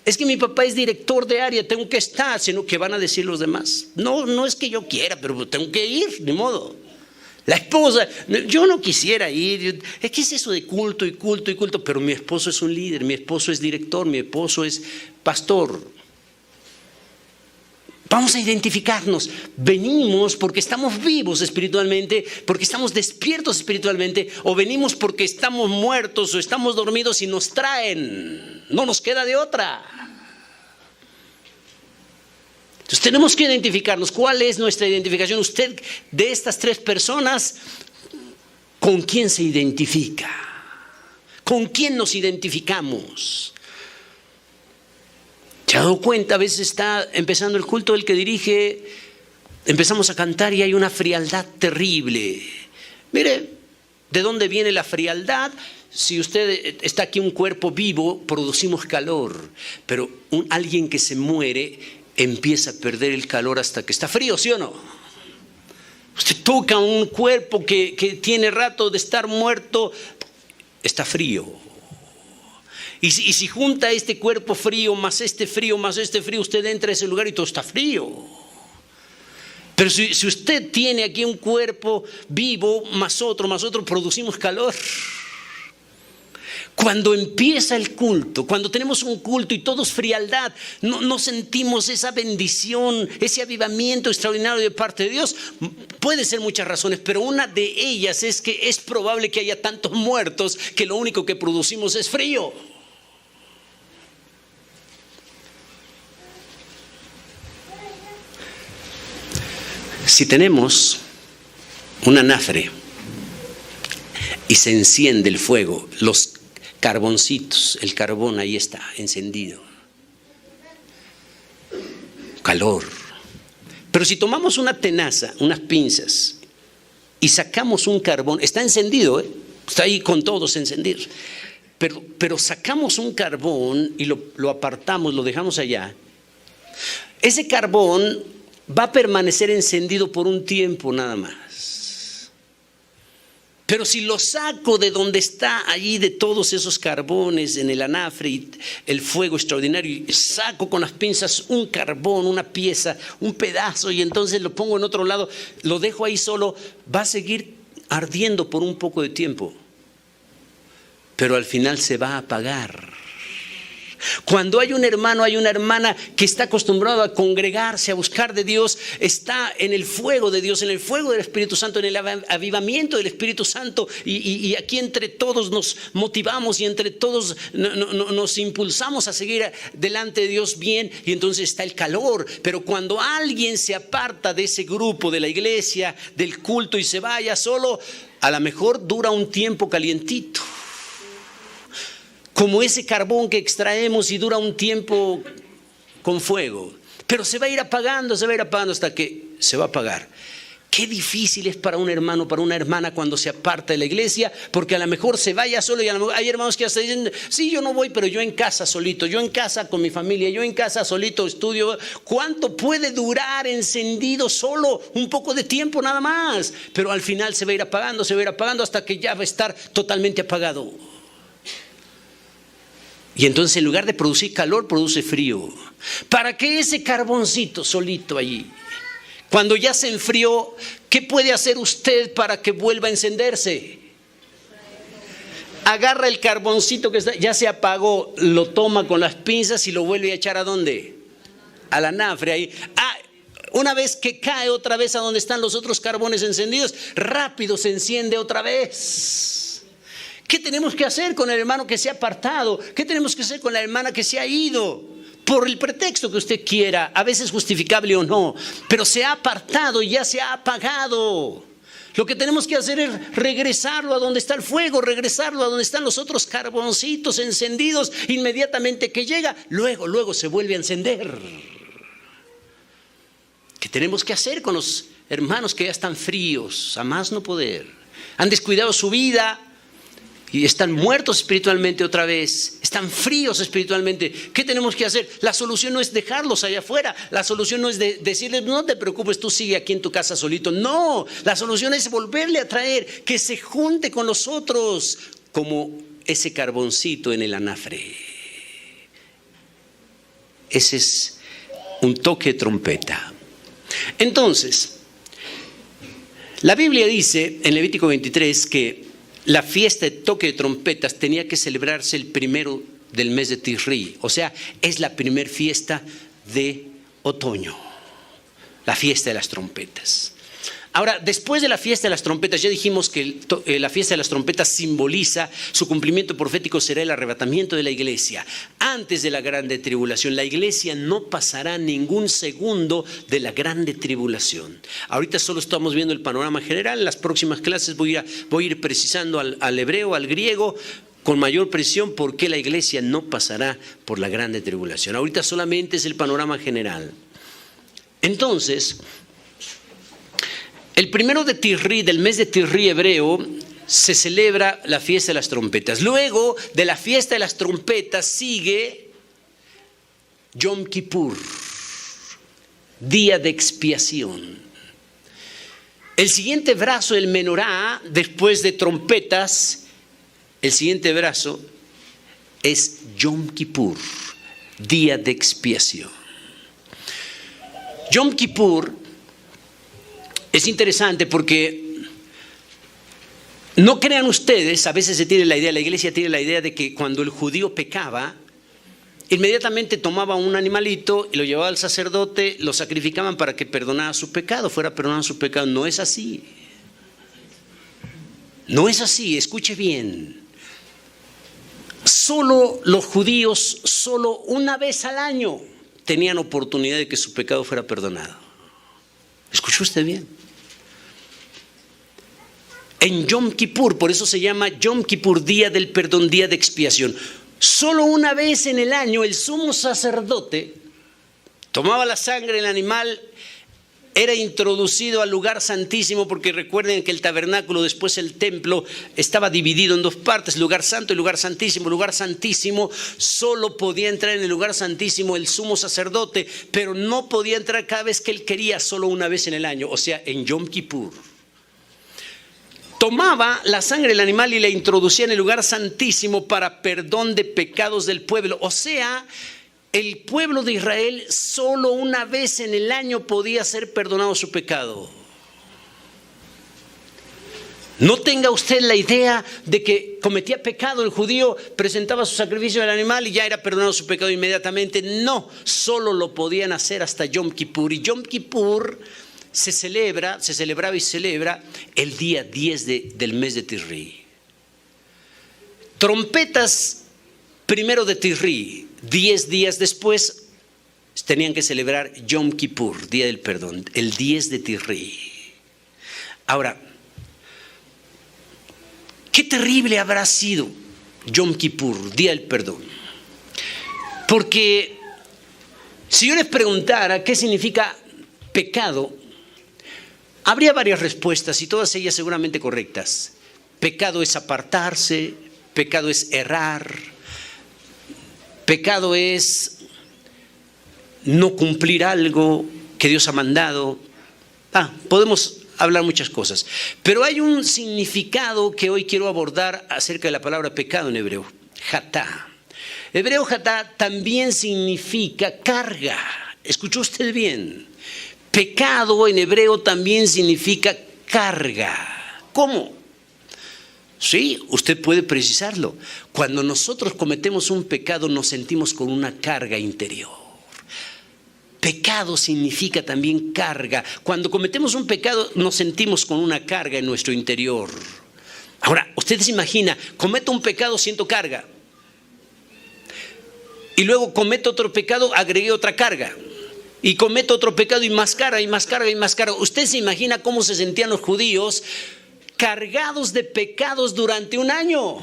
Es que mi papá es director de área, tengo que estar, sino que van a decir los demás. No es que yo quiera, pero tengo que ir, ni modo. La esposa, yo no quisiera ir, ¿qué es eso de culto y culto y culto? Pero mi esposo es un líder, mi esposo es director, mi esposo es pastor. Vamos a identificarnos, venimos porque estamos vivos espiritualmente, porque estamos despiertos espiritualmente, o venimos porque estamos muertos o estamos dormidos y nos traen, no nos queda de otra. Entonces tenemos que identificarnos. ¿Cuál es nuestra identificación? Usted, de estas tres personas, ¿con quién se identifica? ¿Con quién nos identificamos? ¿Se ha dado cuenta? A veces está empezando el culto, el que dirige, empezamos a cantar y hay una frialdad terrible. Mire, ¿de dónde viene la frialdad? Si usted está aquí un cuerpo vivo, producimos calor, pero alguien que se muere empieza a perder el calor hasta que está frío, ¿sí o no? Usted toca un cuerpo que tiene rato de estar muerto, está frío. Y si junta este cuerpo frío, más este frío, más este frío, usted entra a ese lugar y todo está frío. Pero si usted tiene aquí un cuerpo vivo, más otro, producimos calor. Cuando empieza el culto, cuando tenemos un culto y todo es frialdad, no sentimos esa bendición, ese avivamiento extraordinario de parte de Dios. Puede ser muchas razones, pero una de ellas es que es probable que haya tantos muertos que lo único que producimos es frío. Si tenemos un anafre y se enciende el fuego, los carboncitos, el carbón ahí está, encendido. Calor. Pero si tomamos una tenaza, unas pinzas, y sacamos un carbón, está encendido, está ahí con todos encendidos. Pero sacamos un carbón y lo apartamos, lo dejamos allá. Ese carbón va a permanecer encendido por un tiempo nada más. Pero si lo saco de donde está allí, de todos esos carbones en el anafre y el fuego extraordinario, y saco con las pinzas un carbón, una pieza, un pedazo, y entonces lo pongo en otro lado, lo dejo ahí solo, va a seguir ardiendo por un poco de tiempo, pero al final se va a apagar. Cuando hay un hermano, hay una hermana que está acostumbrado a congregarse, a buscar de Dios, está en el fuego de Dios, en el fuego del Espíritu Santo, en el avivamiento del Espíritu Santo, y aquí entre todos nos motivamos y entre todos nos impulsamos a seguir delante de Dios bien, y entonces está el calor. Pero cuando alguien se aparta de ese grupo, de la iglesia, del culto, y se vaya solo, a lo mejor dura un tiempo calientito, como ese carbón que extraemos y dura un tiempo con fuego, pero se va a ir apagando hasta que se va a apagar. Qué difícil es para un hermano, para una hermana cuando se aparta de la iglesia, porque a lo mejor se vaya solo, y a lo mejor hay hermanos que hasta dicen, sí, yo no voy, pero yo en casa solito, yo en casa con mi familia, yo en casa solito estudio. ¿Cuánto puede durar encendido solo? Un poco de tiempo nada más, pero al final se va a ir apagando hasta que ya va a estar totalmente apagado. Y entonces en lugar de producir calor, produce frío. ¿Para qué ese carboncito solito allí? Cuando ya se enfrió, ¿qué puede hacer usted para que vuelva a encenderse? Agarra el carboncito que ya se apagó, lo toma con las pinzas y lo vuelve a echar ¿a dónde? Al anafre ahí. Una vez que cae otra vez a donde están los otros carbones encendidos, rápido se enciende otra vez. ¿Qué tenemos que hacer con el hermano que se ha apartado? ¿Qué tenemos que hacer con la hermana que se ha ido? Por el pretexto que usted quiera, a veces justificable o no, pero se ha apartado y ya se ha apagado. Lo que tenemos que hacer es regresarlo a donde está el fuego, regresarlo a donde están los otros carboncitos encendidos. Inmediatamente que llega, luego se vuelve a encender. ¿Qué tenemos que hacer con los hermanos que ya están fríos, a más no poder? Han descuidado su vida, y están muertos espiritualmente otra vez, están fríos espiritualmente. ¿Qué tenemos que hacer? La solución no es dejarlos allá afuera, la solución no es decirles, no te preocupes, tú sigue aquí en tu casa solito. No, la solución es volverle a traer, que se junte con los otros, como ese carboncito en el anafre. Ese es un toque de trompeta. Entonces, la Biblia dice en Levítico 23 que la fiesta de toque de trompetas tenía que celebrarse el primero del mes de Tisri, o sea, es la primer fiesta de otoño, la fiesta de las trompetas. Ahora, después de la fiesta de las trompetas, ya dijimos que la fiesta de las trompetas simboliza su cumplimiento profético, será el arrebatamiento de la iglesia. Antes de la grande tribulación, la iglesia no pasará ningún segundo de la grande tribulación. Ahorita solo estamos viendo el panorama general. En las próximas clases voy a ir precisando al hebreo, al griego, con mayor presión, por qué la iglesia no pasará por la grande tribulación. Ahorita solamente es el panorama general. Entonces, el primero de Tisri, del mes de Tisri hebreo, se celebra la fiesta de las trompetas. Luego de la fiesta de las trompetas sigue Yom Kippur, día de expiación. El siguiente brazo del menorá, después de trompetas, el siguiente brazo es Yom Kippur, día de expiación. Yom Kippur es interesante porque no crean ustedes, a veces se tiene la idea, la iglesia tiene la idea de que cuando el judío pecaba, inmediatamente tomaba un animalito y lo llevaba al sacerdote, lo sacrificaban para que perdonara su pecado, fuera perdonado su pecado. No es así. No es así, escuche bien. Solo los judíos, solo una vez al año, tenían oportunidad de que su pecado fuera perdonado. ¿Escuchó usted bien? En Yom Kippur, por eso se llama Yom Kippur, día del perdón, día de expiación. Solo una vez en el año el sumo sacerdote tomaba la sangre del animal, era introducido al lugar santísimo, porque recuerden que el tabernáculo, después el templo, estaba dividido en dos partes, lugar santo y lugar santísimo. El lugar santísimo, solo podía entrar en el lugar santísimo el sumo sacerdote, pero no podía entrar cada vez que él quería, solo una vez en el año, o sea, en Yom Kippur. Tomaba la sangre del animal y la introducía en el lugar santísimo para perdón de pecados del pueblo. O sea, el pueblo de Israel solo una vez en el año podía ser perdonado su pecado. No tenga usted la idea de que cometía pecado el judío, presentaba su sacrificio del animal y ya era perdonado su pecado inmediatamente. No, solo lo podían hacer hasta Yom Kippur. Y Yom Kippur se celebraba y celebra el día 10 del mes de Tisri. Trompetas primero de Tisri, 10 días después tenían que celebrar Yom Kippur, día del perdón, el 10 de Tisri. Ahora, qué terrible habrá sido Yom Kippur, día del perdón. Porque si yo les preguntara qué significa pecado, habría varias respuestas y todas ellas seguramente correctas. Pecado es apartarse, pecado es errar, pecado es no cumplir algo que Dios ha mandado. Podemos hablar muchas cosas, pero hay un significado que hoy quiero abordar acerca de la palabra pecado en hebreo, hatá. Hebreo hatá también significa carga. ¿Escuchó usted bien? Pecado en hebreo también significa carga. ¿Cómo? Sí, usted puede precisarlo. Cuando nosotros cometemos un pecado nos sentimos con una carga interior. Pecado significa también carga. Cuando cometemos un pecado nos sentimos con una carga en nuestro interior. Ahora, usted se imagina, cometo un pecado, siento carga. Y luego cometo otro pecado, agregué otra carga. Y cometo otro pecado y más carga, y más carga, y más carga. Usted se imagina cómo se sentían los judíos cargados de pecados durante un año.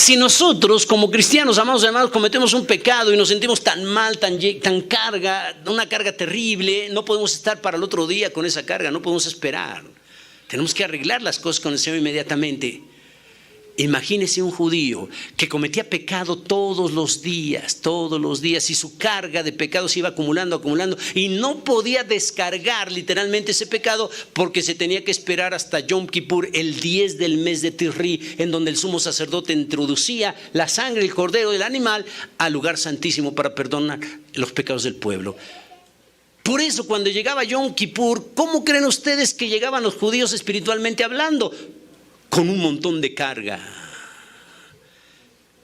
Si nosotros como cristianos, amados hermanos, cometemos un pecado y nos sentimos tan mal, tan carga, una carga terrible, no podemos estar para el otro día con esa carga, no podemos esperar. Tenemos que arreglar las cosas con el Señor inmediatamente. Imagínese un judío que cometía pecado todos los días, y su carga de pecado se iba acumulando, y no podía descargar literalmente ese pecado porque se tenía que esperar hasta Yom Kippur, el 10 del mes de Tisri, en donde el sumo sacerdote introducía la sangre del cordero del animal al lugar santísimo para perdonar los pecados del pueblo. Por eso cuando llegaba Yom Kippur, ¿cómo creen ustedes que llegaban los judíos espiritualmente hablando? Con un montón de carga.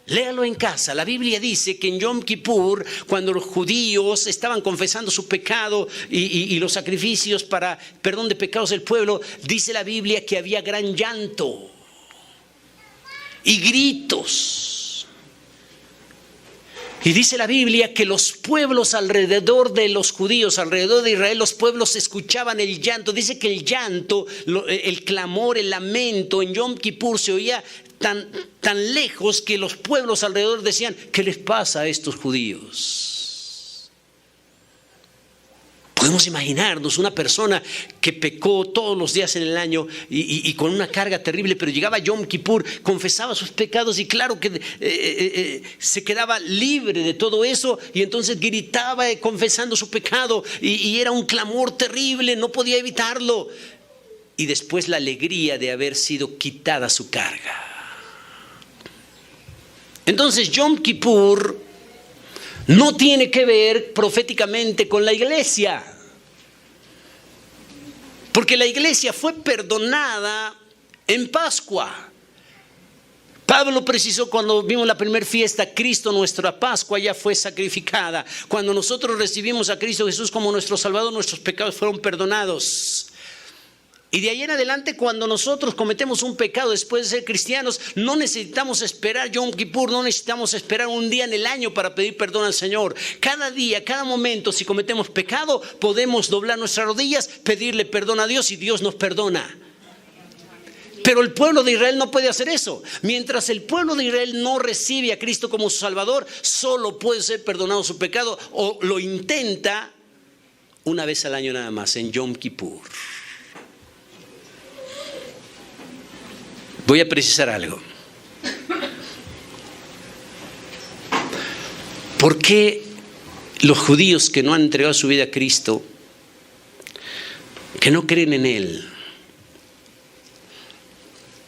Léalo en casa. La Biblia dice que en Yom Kippur, cuando los judíos estaban confesando su pecado y los sacrificios para perdón de pecados del pueblo, dice la Biblia que había gran llanto y gritos. Y dice la Biblia que los pueblos alrededor de los judíos, alrededor de Israel, los pueblos escuchaban el llanto. Dice que el llanto, el clamor, el lamento en Yom Kippur se oía tan lejos que los pueblos alrededor decían: ¿qué les pasa a estos judíos? Podemos imaginarnos una persona que pecó todos los días en el año y con una carga terrible, pero llegaba Yom Kippur, confesaba sus pecados y claro que se quedaba libre de todo eso, y entonces gritaba confesando su pecado y era un clamor terrible, no podía evitarlo. Y después la alegría de haber sido quitada su carga. Entonces Yom Kippur no tiene que ver proféticamente con la iglesia, porque la iglesia fue perdonada en Pascua. Pablo precisó cuando vimos la primera fiesta: Cristo, nuestra Pascua, ya fue sacrificada. Cuando nosotros recibimos a Cristo Jesús como nuestro Salvador, nuestros pecados fueron perdonados. Y de ahí en adelante, cuando nosotros cometemos un pecado después de ser cristianos, no necesitamos esperar Yom Kippur, no necesitamos esperar un día en el año para pedir perdón al Señor. Cada día, cada momento, si cometemos pecado, podemos doblar nuestras rodillas, pedirle perdón a Dios y Dios nos perdona. Pero el pueblo de Israel no puede hacer eso. Mientras el pueblo de Israel no recibe a Cristo como su Salvador, solo puede ser perdonado su pecado, o lo intenta una vez al año nada más, en Yom Kippur. Voy a precisar algo. ¿Por qué los judíos que no han entregado su vida a Cristo, que no creen en Él,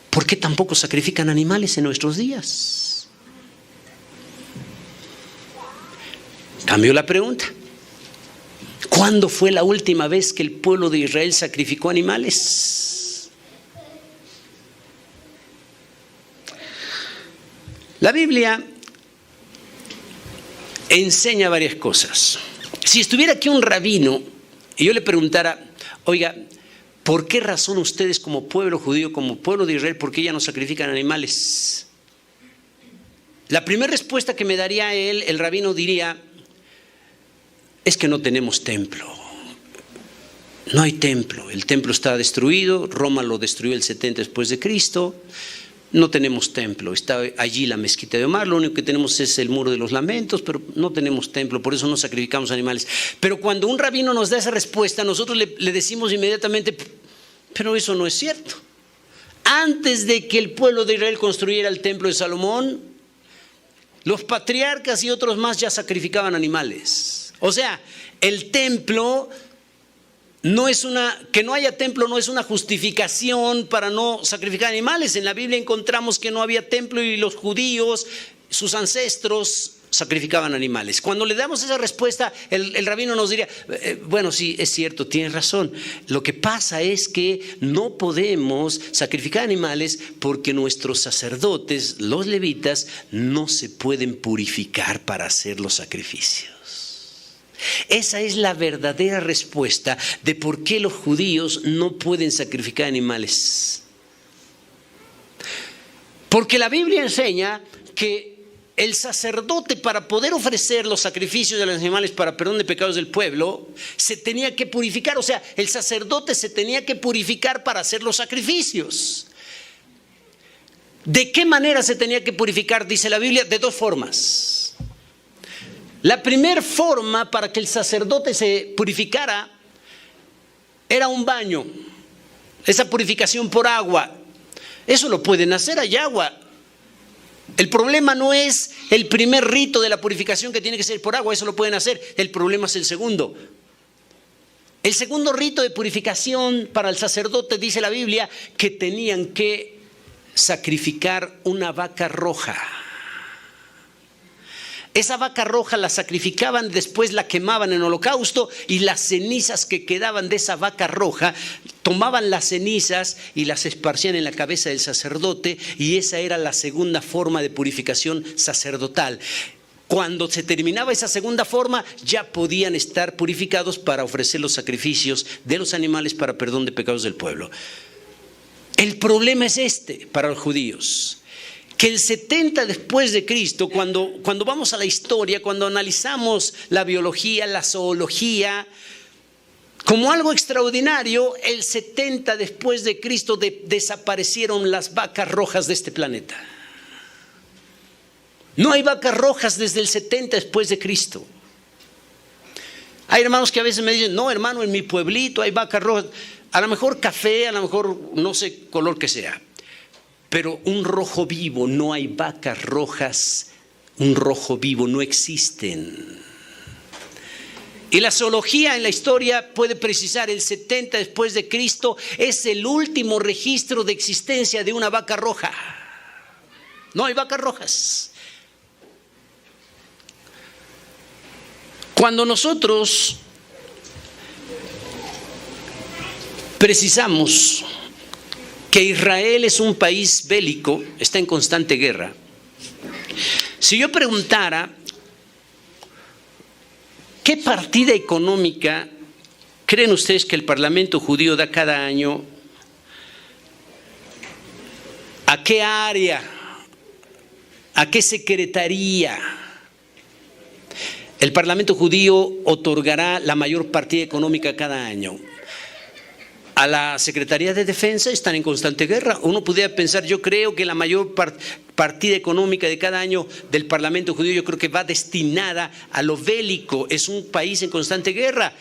por qué tampoco sacrifican animales en nuestros días? Cambio la pregunta. ¿Cuándo fue la última vez que el pueblo de Israel sacrificó animales? La Biblia enseña varias cosas. Si estuviera aquí un rabino y yo le preguntara: oiga, ¿por qué razón ustedes como pueblo judío, como pueblo de Israel, por qué ya no sacrifican animales? La primera respuesta que me daría él, el rabino, diría: es que no tenemos templo. No hay templo. El templo está destruido. Roma lo destruyó el 70 después de Cristo. No tenemos templo. Está allí la mezquita de Omar. Lo único que tenemos es el muro de los lamentos, pero no tenemos templo. Por eso no sacrificamos animales. Pero cuando un rabino nos da esa respuesta, nosotros le decimos inmediatamente: pero eso no es cierto. Antes de que el pueblo de Israel construyera el templo de Salomón, los patriarcas y otros más ya sacrificaban animales. O sea, el templo que no haya templo no es una justificación para no sacrificar animales. En la Biblia encontramos que no había templo y los judíos, sus ancestros, sacrificaban animales. Cuando le damos esa respuesta, el rabino nos diría: bueno, sí, es cierto, tienes razón. Lo que pasa es que no podemos sacrificar animales porque nuestros sacerdotes, los levitas, no se pueden purificar para hacer los sacrificios. Esa es la verdadera respuesta de por qué los judíos no pueden sacrificar animales. Porque la Biblia enseña que el sacerdote, para poder ofrecer los sacrificios de los animales para perdón de pecados del pueblo, se tenía que purificar. O sea, el sacerdote se tenía que purificar para hacer los sacrificios. ¿De qué manera se tenía que purificar? Dice la Biblia, de dos formas. La primera forma para que el sacerdote se purificara era un baño, esa purificación por agua. Eso lo pueden hacer, hay agua. El problema no es el primer rito de la purificación que tiene que ser por agua, eso lo pueden hacer. El problema es el segundo. El segundo rito de purificación para el sacerdote, dice la Biblia, que tenían que sacrificar una vaca roja. Esa vaca roja la sacrificaban, después la quemaban en holocausto y las cenizas que quedaban de esa vaca roja, tomaban las cenizas y las esparcían en la cabeza del sacerdote, y esa era la segunda forma de purificación sacerdotal. Cuando se terminaba esa segunda forma, ya podían estar purificados para ofrecer los sacrificios de los animales para perdón de pecados del pueblo. El problema es este para los judíos, que el 70 después de Cristo, cuando vamos a la historia, cuando analizamos la biología, la zoología, como algo extraordinario, el 70 después de Cristo desaparecieron las vacas rojas de este planeta. No hay vacas rojas desde el 70 después de Cristo. Hay hermanos que a veces me dicen, no hermano, en mi pueblito hay vacas rojas. A lo mejor café, a lo mejor no sé color que sea. Pero un rojo vivo, no hay vacas rojas, un rojo vivo, no existen. Y la zoología en la historia puede precisar, el 70 después de Cristo es el último registro de existencia de una vaca roja. No hay vacas rojas. Cuando nosotros precisamos que Israel es un país bélico, está en constante guerra, si yo preguntara ¿qué partida económica creen ustedes que el Parlamento judío da cada año? ¿A qué área? ¿A qué secretaría? El Parlamento judío otorgará la mayor partida económica cada año. A la Secretaría de Defensa están en constante guerra. Uno pudiera pensar, yo creo que la mayor partida económica de cada año del Parlamento judío, yo creo que va destinada a lo bélico. Es un país en constante guerra.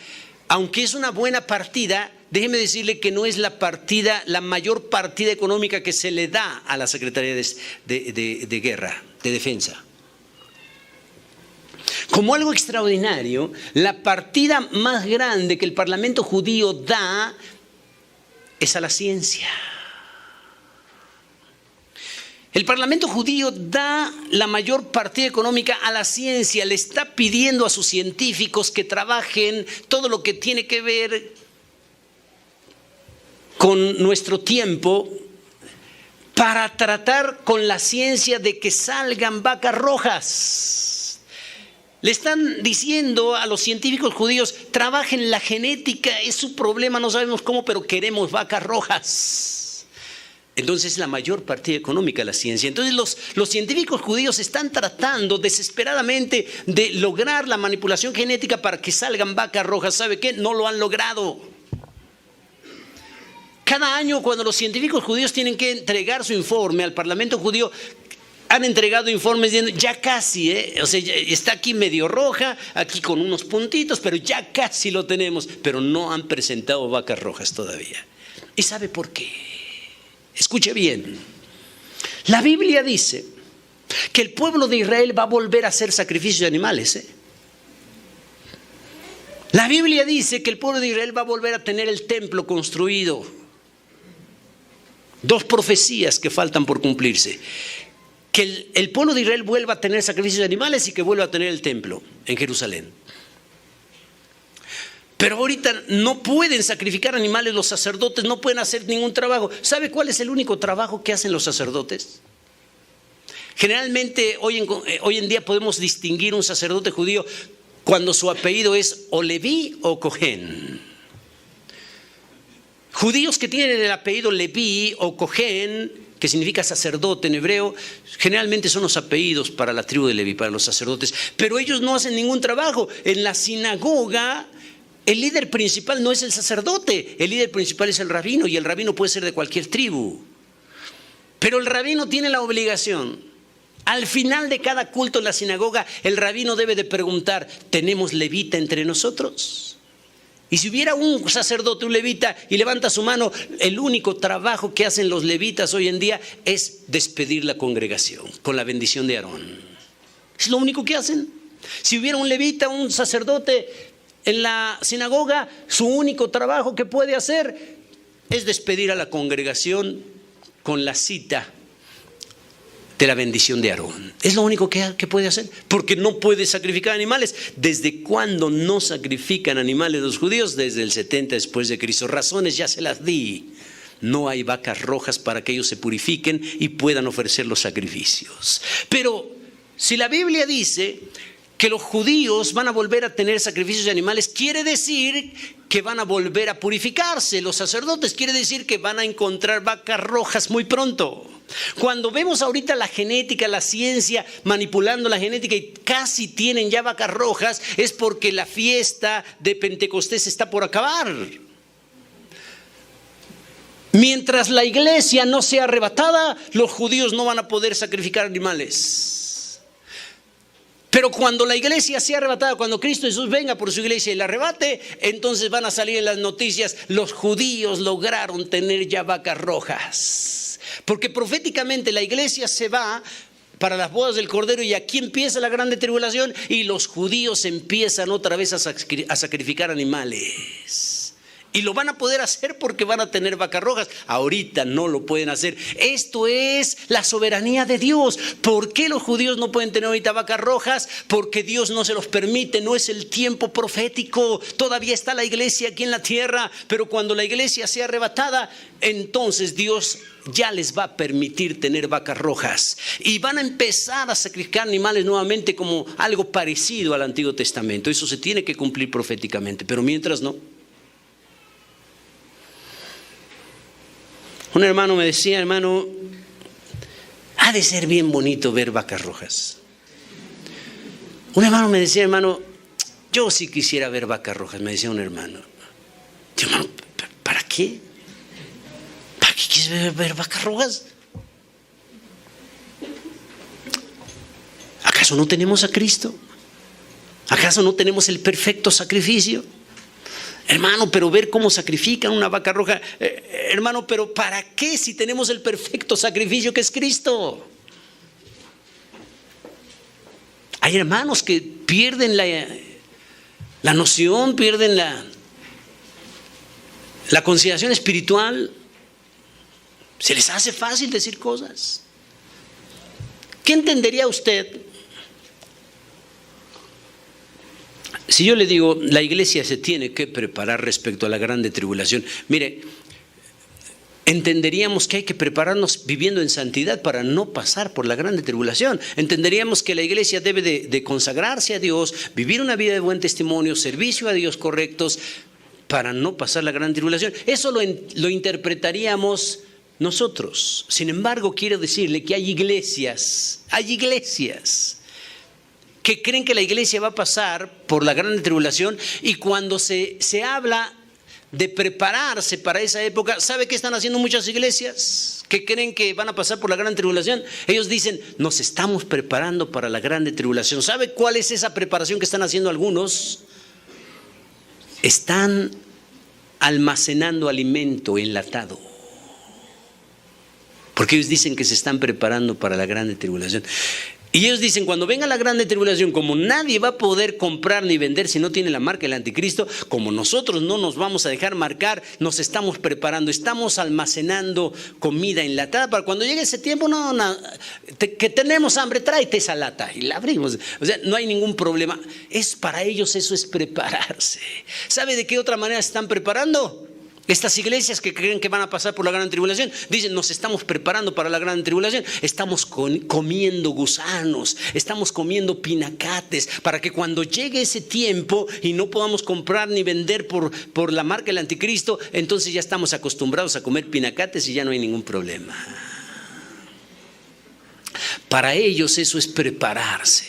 Aunque es una buena partida, déjeme decirle que no es la mayor partida económica que se le da a la Secretaría de Guerra, de Defensa. Como algo extraordinario, la partida más grande que el Parlamento judío da es a la ciencia. El Parlamento judío da la mayor partida económica a la ciencia, le está pidiendo a sus científicos que trabajen todo lo que tiene que ver con nuestro tiempo para tratar con la ciencia de que salgan vacas rojas. Le están diciendo a los científicos judíos, trabajen la genética, es su problema, no sabemos cómo, pero queremos vacas rojas. Entonces es la mayor partida económica de la ciencia. Entonces los científicos judíos están tratando desesperadamente de lograr la manipulación genética para que salgan vacas rojas. ¿Sabe qué? No lo han logrado. Cada año cuando los científicos judíos tienen que entregar su informe al Parlamento judío, han entregado informes diciendo, ya casi, o sea, está aquí medio roja, aquí con unos puntitos, pero ya casi lo tenemos. Pero no han presentado vacas rojas todavía. ¿Y sabe por qué? Escuche bien. La Biblia dice que el pueblo de Israel va a volver a hacer sacrificios de animales. La Biblia dice que el pueblo de Israel va a volver a tener el templo construido. Dos profecías que faltan por cumplirse. Que el pueblo de Israel vuelva a tener sacrificios de animales y que vuelva a tener el templo en Jerusalén. Pero ahorita no pueden sacrificar animales los sacerdotes, no pueden hacer ningún trabajo. ¿Sabe cuál es el único trabajo que hacen los sacerdotes? Generalmente hoy en día podemos distinguir un sacerdote judío cuando su apellido es o Leví o Cohen. Judíos que tienen el apellido Leví o Cohen, que significa sacerdote en hebreo, generalmente son los apellidos para la tribu de Leví, para los sacerdotes, pero ellos no hacen ningún trabajo. En la sinagoga, el líder principal no es el sacerdote, el líder principal es el rabino, y el rabino puede ser de cualquier tribu. Pero el rabino tiene la obligación. Al final de cada culto en la sinagoga, el rabino debe de preguntar, ¿tenemos levita entre nosotros? Y si hubiera un sacerdote, un levita, y levanta su mano, el único trabajo que hacen los levitas hoy en día es despedir la congregación con la bendición de Aarón. Es lo único que hacen. Si hubiera un levita, un sacerdote en la sinagoga, su único trabajo que puede hacer es despedir a la congregación con la cita de la bendición de Aarón. Es lo único que puede hacer, porque no puede sacrificar animales. ¿Desde cuándo no sacrifican animales los judíos? Desde el 70 después de Cristo. Razones ya se las di. No hay vacas rojas para que ellos se purifiquen y puedan ofrecer los sacrificios. Pero si la Biblia dice que los judíos van a volver a tener sacrificios de animales, quiere decir que van a volver a purificarse. Los sacerdotes, quiere decir que van a encontrar vacas rojas muy pronto. Cuando vemos ahorita la genética, la ciencia manipulando la genética y casi tienen ya vacas rojas, es porque la fiesta de Pentecostés está por acabar. Mientras la iglesia no sea arrebatada, los judíos no van a poder sacrificar animales. Pero cuando la iglesia sea arrebatada, cuando Cristo Jesús venga por su iglesia y la arrebate, entonces van a salir en las noticias, los judíos lograron tener ya vacas rojas. Porque proféticamente la iglesia se va para las bodas del Cordero y aquí empieza la grande tribulación y los judíos empiezan otra vez a sacrificar animales. Y lo van a poder hacer porque van a tener vacas rojas. Ahorita no lo pueden hacer. Esto es la soberanía de Dios. ¿Por qué los judíos no pueden tener ahorita vacas rojas? Porque Dios no se los permite. No es el tiempo profético. Todavía está la iglesia aquí en la tierra. Pero cuando la iglesia sea arrebatada, entonces Dios ya les va a permitir tener vacas rojas. Y van a empezar a sacrificar animales nuevamente como algo parecido al Antiguo Testamento. Eso se tiene que cumplir proféticamente. Pero mientras no. Un hermano me decía, hermano, ha de ser bien bonito ver vacas rojas. Un hermano me decía, hermano, yo sí quisiera ver vacas rojas, me decía un hermano. Yo, hermano, ¿para qué? ¿Para qué quieres ver vacas rojas? ¿Acaso no tenemos a Cristo? ¿Acaso no tenemos el perfecto sacrificio? Hermano, pero ver cómo sacrifican una vaca roja. Hermano, pero ¿para qué si tenemos el perfecto sacrificio que es Cristo? Hay hermanos que pierden la noción, pierden la consideración espiritual. Se les hace fácil decir cosas. ¿Qué entendería usted si yo le digo, la iglesia se tiene que preparar respecto a la grande tribulación? Mire, entenderíamos que hay que prepararnos viviendo en santidad para no pasar por la grande tribulación. Entenderíamos que la iglesia debe de consagrarse a Dios, vivir una vida de buen testimonio, servicio a Dios correctos, para no pasar la grande tribulación. Eso lo interpretaríamos nosotros. Sin embargo, quiero decirle que hay iglesias que creen que la iglesia va a pasar por la grande tribulación y cuando se habla de prepararse para esa época, ¿sabe qué están haciendo muchas iglesias que creen que van a pasar por la grande tribulación? Ellos dicen, nos estamos preparando para la grande tribulación. ¿Sabe cuál es esa preparación que están haciendo algunos? Están almacenando alimento enlatado. Porque ellos dicen que se están preparando para la grande tribulación. Y ellos dicen, cuando venga la grande tribulación, como nadie va a poder comprar ni vender si no tiene la marca del anticristo, como nosotros no nos vamos a dejar marcar, nos estamos preparando, estamos almacenando comida enlatada para cuando llegue ese tiempo, que tenemos hambre, tráete esa lata y la abrimos. O sea, no hay ningún problema. Para ellos eso es prepararse. ¿Sabe de qué otra manera se están preparando? Estas iglesias que creen que van a pasar por la gran tribulación dicen, nos estamos preparando para la gran tribulación, estamos comiendo gusanos, estamos comiendo pinacates, para que cuando llegue ese tiempo y no podamos comprar ni vender por la marca del anticristo, entonces ya estamos acostumbrados a comer pinacates y ya no hay ningún problema. Para ellos eso es prepararse.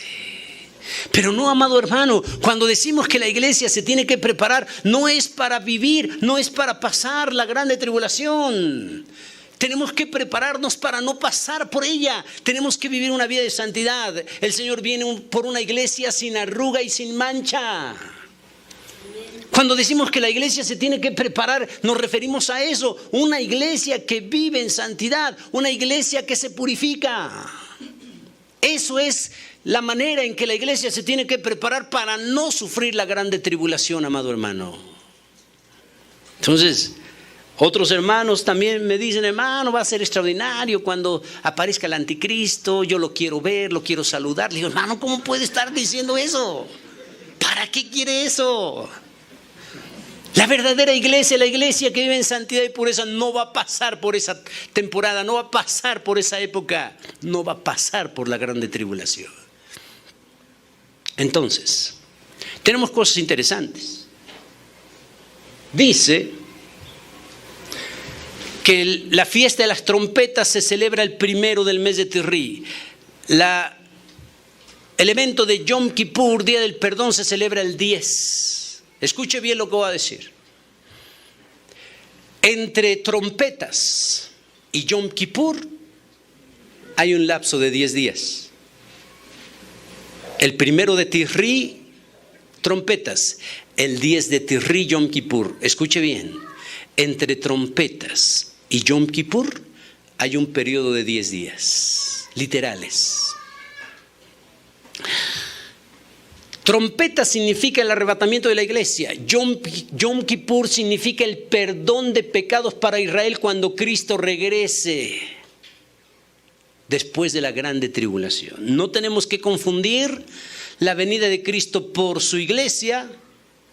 Pero no, amado hermano, cuando decimos que la iglesia se tiene que preparar, no es para vivir, no es para pasar la grande tribulación. Tenemos que prepararnos para no pasar por ella. Tenemos que vivir una vida de santidad. El Señor viene por una iglesia sin arruga y sin mancha. Cuando decimos que la iglesia se tiene que preparar, nos referimos a eso. Una iglesia que vive en santidad, una iglesia que se purifica. Eso es la manera en que la iglesia se tiene que preparar para no sufrir la grande tribulación, amado hermano. Entonces, otros hermanos también me dicen, hermano, va a ser extraordinario cuando aparezca el anticristo, yo lo quiero ver, lo quiero saludar. Le digo, hermano, ¿cómo puede estar diciendo eso? ¿Para qué quiere eso? La verdadera iglesia, la iglesia que vive en santidad y pureza, no va a pasar por esa temporada, no va a pasar por esa época, no va a pasar por la grande tribulación. Entonces, tenemos cosas interesantes. Dice que la fiesta de las trompetas se celebra el 1 del mes de Tirri. El evento de Yom Kippur, Día del Perdón, se celebra el 10. Escuche bien lo que voy a decir. Entre trompetas y Yom Kippur hay un lapso de 10 días. El 1 de Tirri, trompetas. El 10 de Tirri, Yom Kippur. Escuche bien. Entre trompetas y Yom Kippur hay un periodo de 10 días. Literales. Trompeta significa el arrebatamiento de la iglesia. Yom Kippur significa el perdón de pecados para Israel cuando Cristo regrese después de la grande tribulación. No tenemos que confundir la venida de Cristo por su iglesia,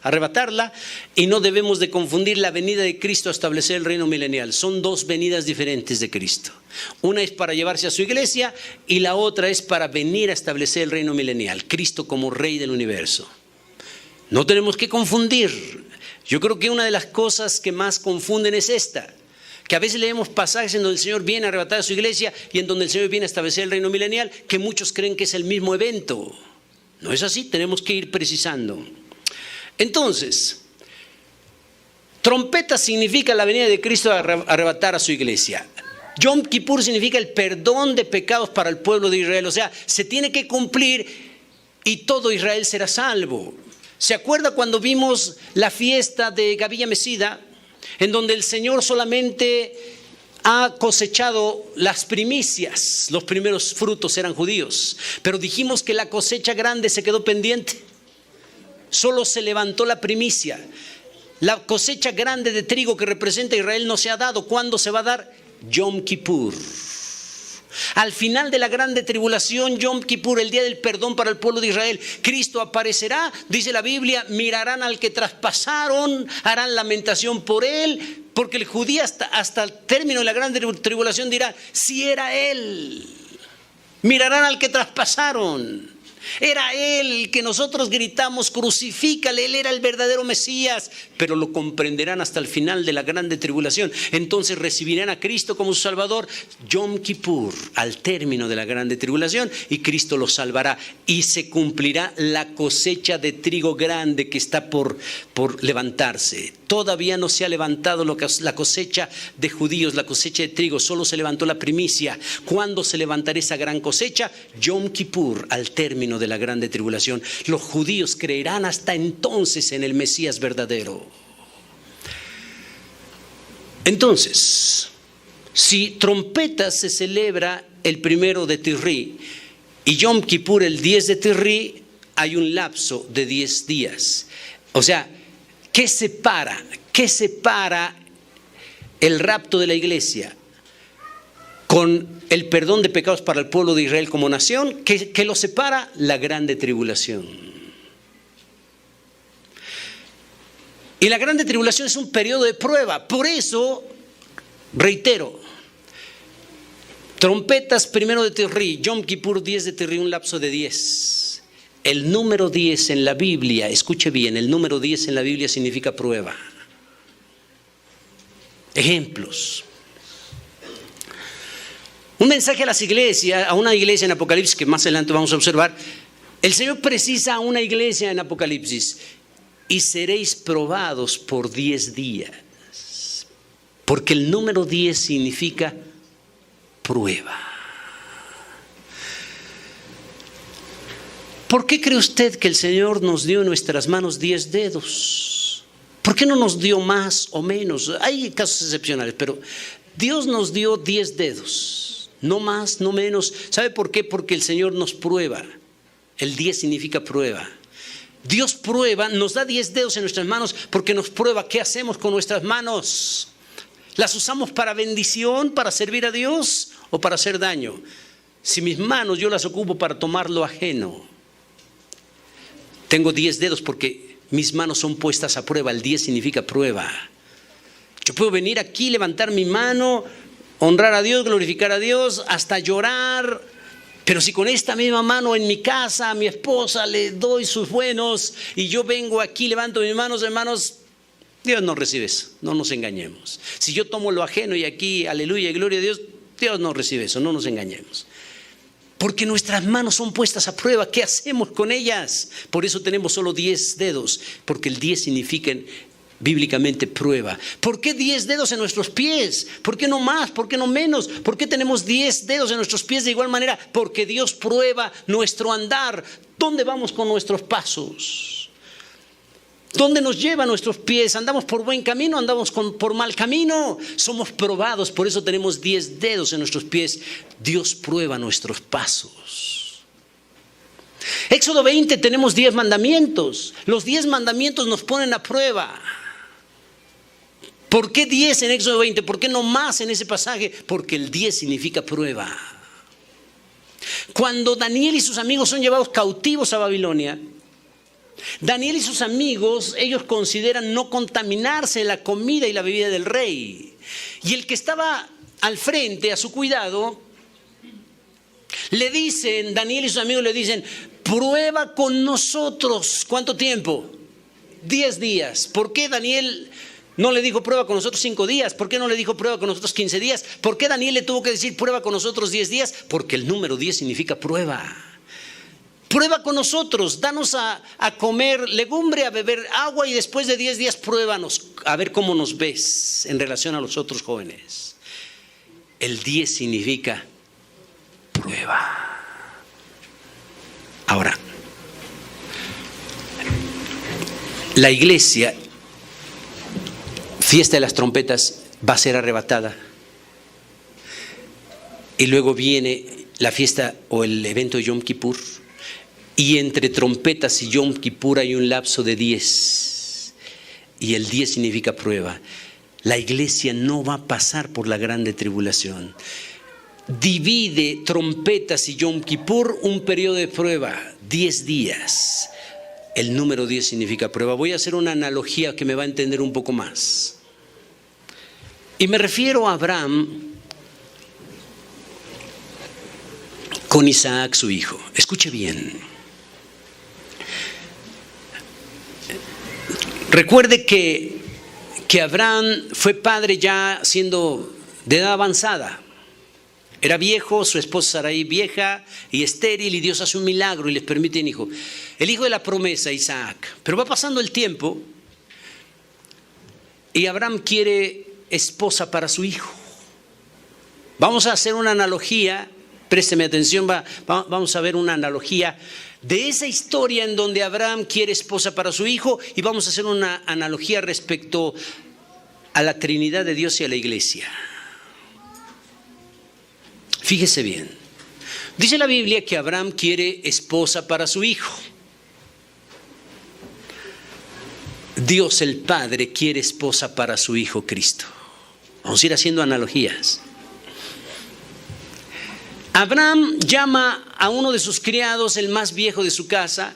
arrebatarla, y no debemos de confundir la venida de Cristo a establecer el reino milenial. Son dos venidas diferentes de Cristo. Una es para llevarse a su iglesia y la otra es para venir a establecer el reino milenial. Cristo como Rey del universo. No tenemos que confundir. Yo creo que una de las cosas que más confunden es esta. Que a veces leemos pasajes en donde el Señor viene a arrebatar a su iglesia y en donde el Señor viene a establecer el reino milenial, que muchos creen que es el mismo evento. No es así, tenemos que ir precisando. Entonces, trompeta significa la venida de Cristo a arrebatar a su iglesia. Yom Kippur significa el perdón de pecados para el pueblo de Israel. O sea, se tiene que cumplir y todo Israel será salvo. ¿Se acuerda cuando vimos la fiesta de Gavilla Mesida, en donde el Señor solamente ha cosechado las primicias? Los primeros frutos eran judíos, pero dijimos que la cosecha grande se quedó pendiente. Solo se levantó la primicia. La cosecha grande de trigo que representa a Israel no se ha dado. ¿Cuándo se va a dar? Yom Kippur. Al final de la grande tribulación, Yom Kippur, el día del perdón para el pueblo de Israel, Cristo aparecerá, dice la Biblia, mirarán al que traspasaron, harán lamentación por él, porque el judío hasta el término de la grande tribulación dirá, si era él. Mirarán al que traspasaron. Era él que nosotros gritamos, crucifícale, él era el verdadero Mesías, pero lo comprenderán hasta el final de la grande tribulación. Entonces recibirán a Cristo como su Salvador, Yom Kippur, al término de la grande tribulación, y Cristo los salvará y se cumplirá la cosecha de trigo grande que está por levantarse. Todavía no se ha levantado la cosecha de judíos, la cosecha de trigo, solo se levantó la primicia. ¿Cuándo se levantará esa gran cosecha? Yom Kippur, al término de la grande tribulación. Los judíos creerán hasta entonces en el Mesías verdadero. Entonces, si trompetas se celebra el 1 de Tirri y Yom Kippur el 10 de Tirri, hay un lapso de 10 días. O sea, ¿qué separa el rapto de la iglesia con el perdón de pecados para el pueblo de Israel como nación? ¿Qué lo separa? La grande tribulación. Y la grande tribulación es un periodo de prueba. Por eso, reitero, trompetas 1 de Tirri, Yom Kippur 10 de Tirri, un lapso de 10. El número 10 en la Biblia, escuche bien, el número 10 en la Biblia significa prueba. Ejemplos. Un mensaje a las iglesias, a una iglesia en Apocalipsis que más adelante vamos a observar. El Señor precisa a una iglesia en Apocalipsis: y seréis probados por 10 días. Porque el número 10 significa prueba. ¿Por qué cree usted que el Señor nos dio en nuestras manos 10 dedos? ¿Por qué no nos dio más o menos? Hay casos excepcionales, pero Dios nos dio 10 dedos, no más, no menos. ¿Sabe por qué? Porque el Señor nos prueba. El 10 significa prueba. Dios prueba, nos da 10 dedos en nuestras manos porque nos prueba qué hacemos con nuestras manos. ¿Las usamos para bendición, para servir a Dios o para hacer daño? Si mis manos yo las ocupo para tomar lo ajeno, tengo 10 dedos porque mis manos son puestas a prueba. El 10 significa prueba. Yo puedo venir aquí, levantar mi mano, honrar a Dios, glorificar a Dios, hasta llorar. Pero si con esta misma mano en mi casa a mi esposa le doy sus buenos y yo vengo aquí, levanto mis manos, hermanos, Dios no recibe eso, no nos engañemos. Si yo tomo lo ajeno y aquí, aleluya y gloria a Dios, Dios no recibe eso, no nos engañemos. Porque nuestras manos son puestas a prueba. ¿Qué hacemos con ellas? Por eso tenemos solo 10 dedos, porque el 10 significa bíblicamente prueba. ¿Por qué 10 dedos en nuestros pies? ¿Por qué no más? ¿Por qué no menos? ¿Por qué tenemos 10 dedos en nuestros pies de igual manera? Porque Dios prueba nuestro andar. ¿Dónde vamos con nuestros pasos? ¿Dónde nos llevan nuestros pies? ¿Andamos por buen camino? ¿Andamos por mal camino? Somos probados, por eso tenemos 10 dedos en nuestros pies. Dios prueba nuestros pasos. Éxodo 20 tenemos 10 mandamientos. Los 10 mandamientos nos ponen a prueba. ¿Por qué 10 en Éxodo 20? ¿Por qué no más en ese pasaje? Porque el 10 significa prueba. Cuando Daniel y sus amigos son llevados cautivos a Babilonia, Daniel y sus amigos, ellos consideran no contaminarse la comida y la bebida del rey. Y el que estaba al frente, a su cuidado, le dicen, Daniel y sus amigos le dicen, prueba con nosotros. ¿Cuánto tiempo? 10 días. ¿Por qué Daniel no le dijo prueba con nosotros 5 días? ¿Por qué no le dijo prueba con nosotros 15 días? ¿Por qué Daniel le tuvo que decir prueba con nosotros 10 días? Porque el número 10 significa prueba. Prueba con nosotros, danos a comer legumbre, a beber agua y después de 10 días pruébanos a ver cómo nos ves en relación a los otros jóvenes. El 10 significa prueba. Ahora, la iglesia, fiesta de las trompetas, va a ser arrebatada. Y luego viene la fiesta o el evento de Yom Kippur. Y entre trompetas y Yom Kippur hay un lapso de 10. Y el 10 significa prueba. La iglesia no va a pasar por la grande tribulación. Divide trompetas y Yom Kippur un periodo de prueba, 10 días. El número 10 significa prueba. Voy a hacer una analogía que me va a entender un poco más. Y me refiero a Abraham con Isaac, su hijo. Escuche bien. Recuerde que Abraham fue padre ya siendo de edad avanzada. Era viejo, su esposa Sarai vieja y estéril, y Dios hace un milagro y les permite un hijo. El hijo de la promesa, Isaac. Pero va pasando el tiempo y Abraham quiere esposa para su hijo. Vamos a hacer una analogía, présteme atención, vamos a ver una analogía de esa historia en donde Abraham quiere esposa para su hijo, y vamos a hacer una analogía respecto a la Trinidad de Dios y a la iglesia. Fíjese bien. Dice la Biblia que Abraham quiere esposa para su hijo. Dios el Padre quiere esposa para su hijo Cristo. Vamos a ir haciendo analogías. Abraham llama a uno de sus criados, el más viejo de su casa.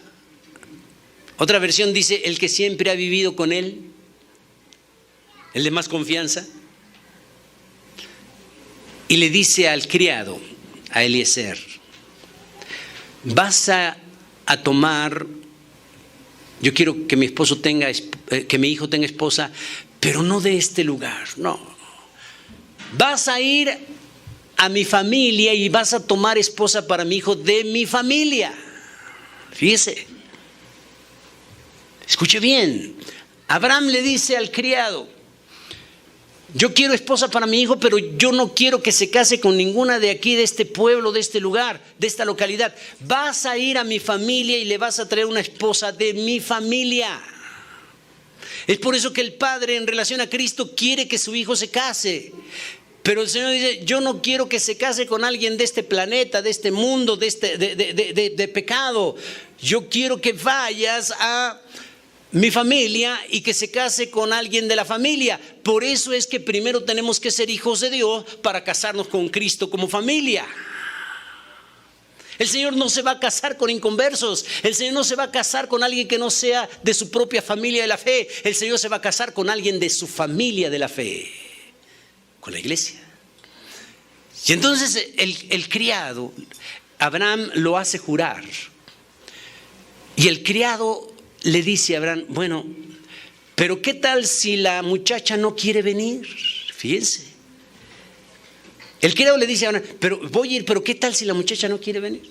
Otra versión dice, el que siempre ha vivido con él, el de más confianza. Y le dice al criado, a Eliezer, vas a tomar, yo quiero que mi esposo tenga, que mi hijo tenga esposa, pero no de este lugar, no. Vas a ir a mi familia y vas a tomar esposa para mi hijo de mi familia. Fíjese. Escuche bien. Abraham le dice al criado, Yo quiero esposa para mi hijo, pero yo no quiero que se case con ninguna de aquí, de este pueblo, de este lugar, de esta localidad. Vas a ir a mi familia y le vas a traer una esposa de mi familia. Es por eso que el padre en relación a Cristo quiere que su hijo se case. Pero el Señor dice, yo no quiero que se case con alguien de este planeta, de este mundo, de pecado. Yo quiero que vayas a mi familia y que se case con alguien de la familia. Por eso es que primero tenemos que ser hijos de Dios para casarnos con Cristo como familia. El Señor no se va a casar con inconversos. El Señor no se va a casar con alguien que no sea de su propia familia de la fe. El Señor se va a casar con alguien de su familia de la fe, con la iglesia. Y entonces el criado, Abraham lo hace jurar. Y el criado le dice a Abraham, bueno, pero ¿qué tal si la muchacha no quiere venir? Fíjense. El criado le dice a Abraham, pero voy a ir, pero ¿qué tal si la muchacha no quiere venir?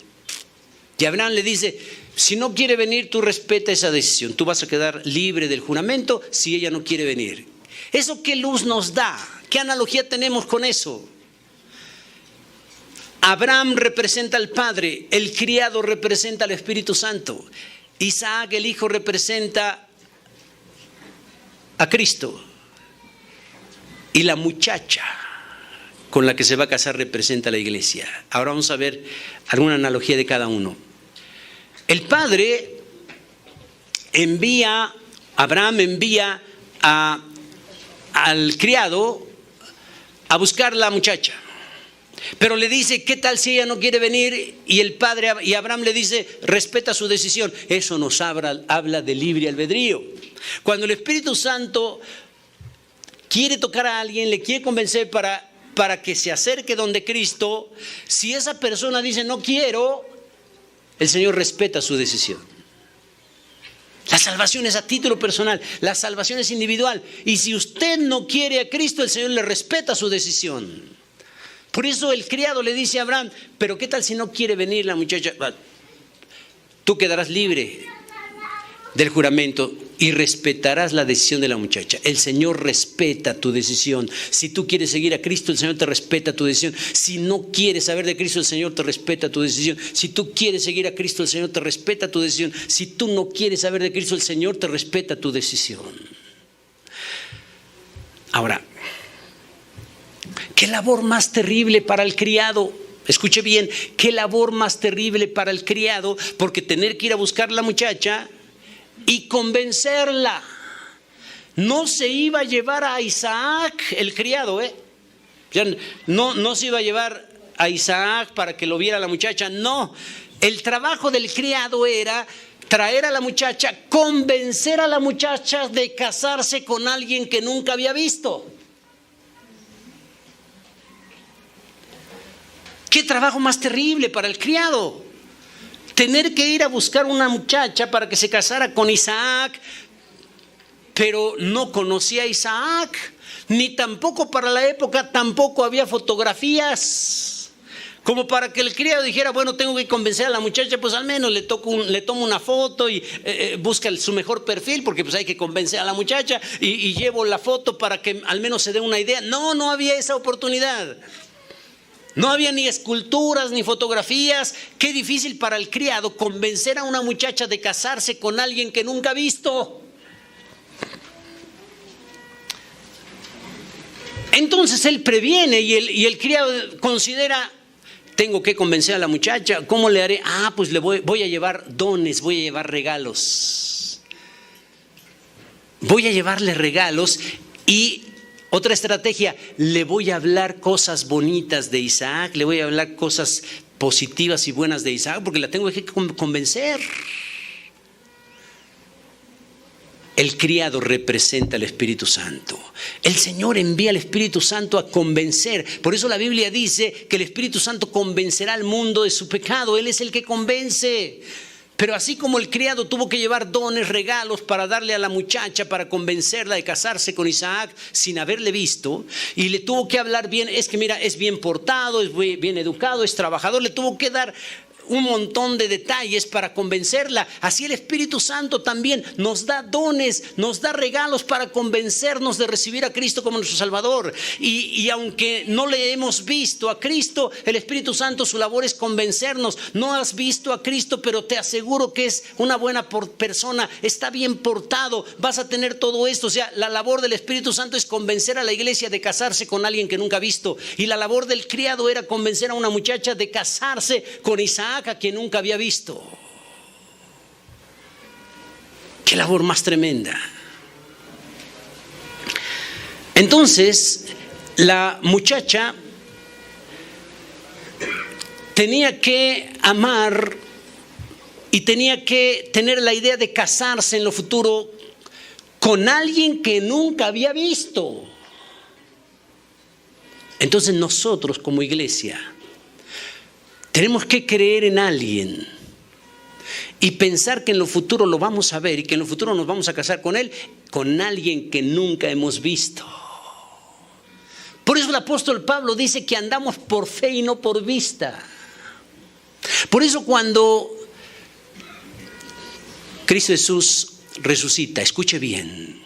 Y Abraham le dice, si no quiere venir, tú respeta esa decisión. Tú vas a quedar libre del juramento si ella no quiere venir. ¿Eso qué luz nos da? ¿Qué analogía tenemos con eso? Abraham representa al Padre, el criado representa al Espíritu Santo. Isaac, el hijo, representa a Cristo. Y la muchacha con la que se va a casar representa a la iglesia. Ahora vamos a ver alguna analogía de cada uno. El padre Abraham envía al criado a buscar la muchacha. Pero le dice, ¿qué tal si ella no quiere venir? Y el padre y Abraham le dice, respeta su decisión. Eso nos habla de libre albedrío. Cuando el Espíritu Santo quiere tocar a alguien, le quiere convencer para que se acerque donde Cristo, si esa persona dice no quiero, el Señor respeta su decisión. La salvación es a título personal, la salvación es individual. Y si usted no quiere a Cristo, el Señor le respeta su decisión. Por eso el criado le dice a Abraham, pero ¿qué tal si no quiere venir la muchacha? Tú quedarás libre del juramento y respetarás la decisión de la muchacha. El Señor respeta tu decisión. Si tú quieres seguir a Cristo, el Señor te respeta tu decisión. Si no quieres saber de Cristo, el Señor te respeta tu decisión. Si tú quieres seguir a Cristo, el Señor te respeta tu decisión. Si tú no quieres saber de Cristo, el Señor te respeta tu decisión. Ahora, ¿qué labor más terrible para el criado? Escuche bien, ¿qué labor más terrible para el criado? Porque tener que ir a buscar a la muchacha y convencerla. No se iba a llevar a Isaac, el criado, no se iba a llevar a Isaac para que lo viera la muchacha, no. El trabajo del criado era traer a la muchacha, convencer a la muchacha de casarse con alguien que nunca había visto. ¿Qué trabajo más terrible para el criado? Tener que ir a buscar una muchacha para que se casara con Isaac, pero no conocía a Isaac, ni tampoco para la época tampoco había fotografías, como para que el criado dijera, bueno, tengo que convencer a la muchacha, pues al menos le tomo una foto y busca su mejor perfil, porque pues hay que convencer a la muchacha y llevo la foto para que al menos se dé una idea. No había esa oportunidad. No había ni esculturas ni fotografías. Qué difícil para el criado convencer a una muchacha de casarse con alguien que nunca ha visto. Entonces él previene y el criado considera, tengo que convencer a la muchacha, ¿cómo le haré? Pues le voy a llevar dones, voy a llevar regalos. Voy a llevarle regalos y otra estrategia, le voy a hablar cosas bonitas de Isaac, le voy a hablar cosas positivas y buenas de Isaac, porque la tengo que convencer. El criado representa al Espíritu Santo. El Señor envía al Espíritu Santo a convencer. Por eso la Biblia dice que el Espíritu Santo convencerá al mundo de su pecado. Él es el que convence. Pero así como el criado tuvo que llevar dones, regalos para darle a la muchacha, para convencerla de casarse con Isaac sin haberle visto, y le tuvo que hablar bien, es que mira, es bien portado, es bien educado, es trabajador, le tuvo que dar un montón de detalles para convencerla. Así el Espíritu Santo también nos da dones, nos da regalos para convencernos de recibir a Cristo como nuestro Salvador. Y aunque no le hemos visto a Cristo, el Espíritu Santo, su labor es convencernos. No has visto a Cristo, pero te aseguro que es una buena persona, está bien portado, vas a tener todo esto. O sea, la labor del Espíritu Santo es convencer a la iglesia de casarse con alguien que nunca ha visto. Y la labor del criado era convencer a una muchacha de casarse con Isaac, a quien nunca había visto. Qué labor más tremenda. Entonces, la muchacha tenía que amar y tenía que tener la idea de casarse en lo futuro con alguien que nunca había visto. Entonces nosotros como iglesia tenemos que creer en alguien y pensar que en lo futuro lo vamos a ver y que en lo futuro nos vamos a casar con él, con alguien que nunca hemos visto. Por eso el apóstol Pablo dice que andamos por fe y no por vista. Por eso cuando Cristo Jesús resucita, escuche bien,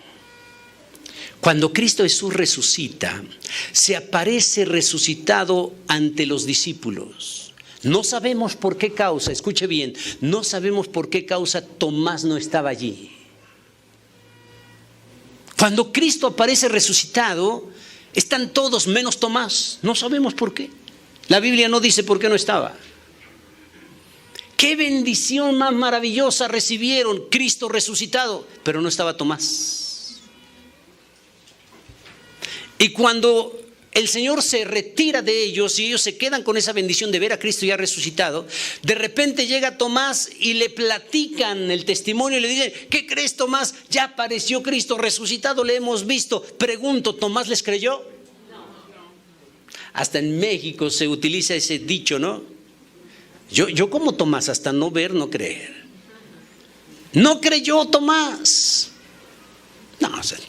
cuando Cristo Jesús resucita, se aparece resucitado ante los discípulos. No sabemos por qué causa, escuche bien, no sabemos por qué causa Tomás no estaba allí. Cuando Cristo aparece resucitado, están todos menos Tomás. No sabemos por qué. La Biblia no dice por qué no estaba. Qué bendición más maravillosa recibieron, Cristo resucitado, pero no estaba Tomás. Y cuando el Señor se retira de ellos y ellos se quedan con esa bendición de ver a Cristo ya resucitado, de repente llega Tomás y le platican el testimonio y le dicen: ¿qué crees, Tomás? Ya apareció Cristo resucitado, le hemos visto. Pregunto, ¿Tomás les creyó? Hasta en México se utiliza ese dicho, ¿no? Yo como Tomás, hasta no ver, no creer. No creyó Tomás. No, o sea,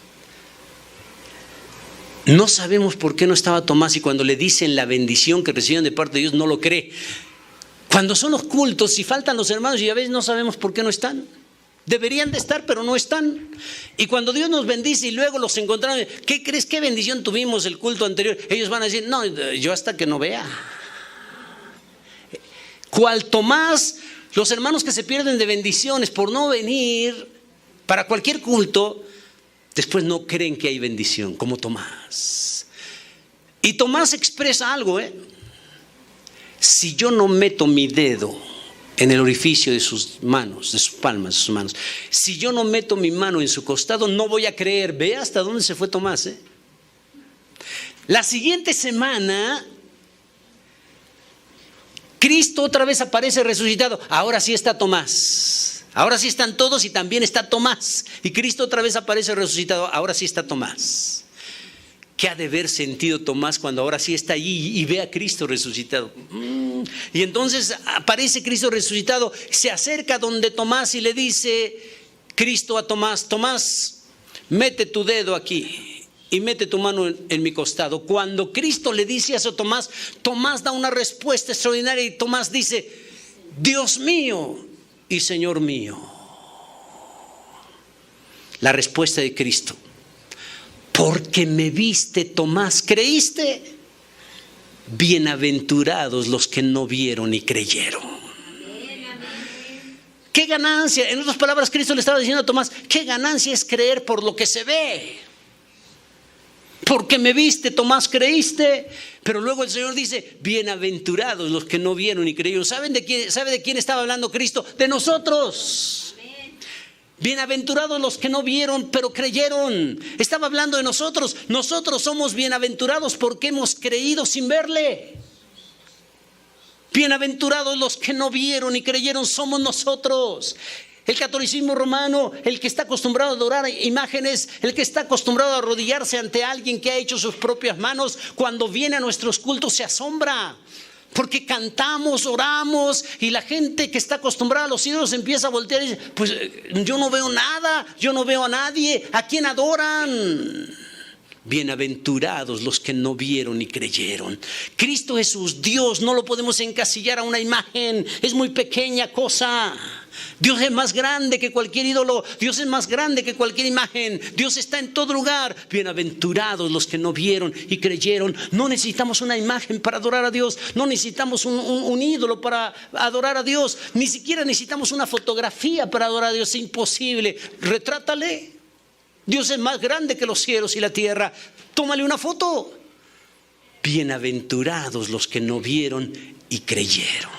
no sabemos por qué no estaba Tomás, y cuando le dicen la bendición que recibieron de parte de Dios, no lo cree. Cuando son los cultos y faltan los hermanos y a veces no sabemos por qué no están. Deberían de estar, pero no están. Y cuando Dios nos bendice y luego los encontramos, ¿qué crees? ¿Qué bendición tuvimos el culto anterior? Ellos van a decir: no, yo hasta que no vea. ¿Cuál Tomás? Los hermanos que se pierden de bendiciones por no venir para cualquier culto, después no creen que hay bendición, como Tomás. Y Tomás expresa algo, si yo no meto mi dedo en el orificio de sus manos, de sus palmas, de sus manos, si yo no meto mi mano en su costado, no voy a creer. Ve hasta dónde se fue Tomás. La siguiente semana, Cristo otra vez aparece resucitado. Ahora sí está Tomás. Ahora sí están todos y también está Tomás. Y Cristo otra vez aparece resucitado. Ahora sí está Tomás. ¿Qué ha de haber sentido Tomás cuando ahora sí está allí y ve a Cristo resucitado? Y entonces aparece Cristo resucitado, se acerca donde Tomás y le dice Cristo a Tomás: Tomás, mete tu dedo aquí y mete tu mano en mi costado. Cuando Cristo le dice eso a Tomás, Tomás da una respuesta extraordinaria y Tomás dice: Dios mío y Señor mío. La respuesta de Cristo: porque me viste, Tomás, ¿creíste? Bienaventurados los que no vieron y creyeron. ¿Qué ganancia? En otras palabras, Cristo le estaba diciendo a Tomás: ¿qué ganancia es creer por lo que se ve? Porque me viste, Tomás, creíste. Pero luego el Señor dice: bienaventurados los que no vieron y creyeron. ¿Sabe de quién estaba hablando Cristo? De nosotros. Bienaventurados los que no vieron pero creyeron. Estaba hablando de nosotros. Nosotros somos bienaventurados porque hemos creído sin verle. Bienaventurados los que no vieron y creyeron, somos nosotros. El catolicismo romano, el que está acostumbrado a adorar imágenes, el que está acostumbrado a arrodillarse ante alguien que ha hecho sus propias manos, cuando viene a nuestros cultos se asombra. Porque cantamos, oramos, y la gente que está acostumbrada a los ídolos empieza a voltear y dice: pues yo no veo nada, yo no veo a nadie. ¿A quién adoran? Bienaventurados los que no vieron y creyeron. Cristo Jesús, Dios, no lo podemos encasillar a una imagen. Es muy pequeña cosa. Dios es más grande que cualquier ídolo. Dios es más grande que cualquier imagen. Dios está en todo lugar. Bienaventurados los que no vieron y creyeron. No necesitamos una imagen para adorar a Dios. No necesitamos un ídolo para adorar a Dios. Ni siquiera necesitamos una fotografía para adorar a Dios. Es imposible. Retrátale. Dios es más grande que los cielos y la tierra. Tómale una foto. Bienaventurados los que no vieron y creyeron.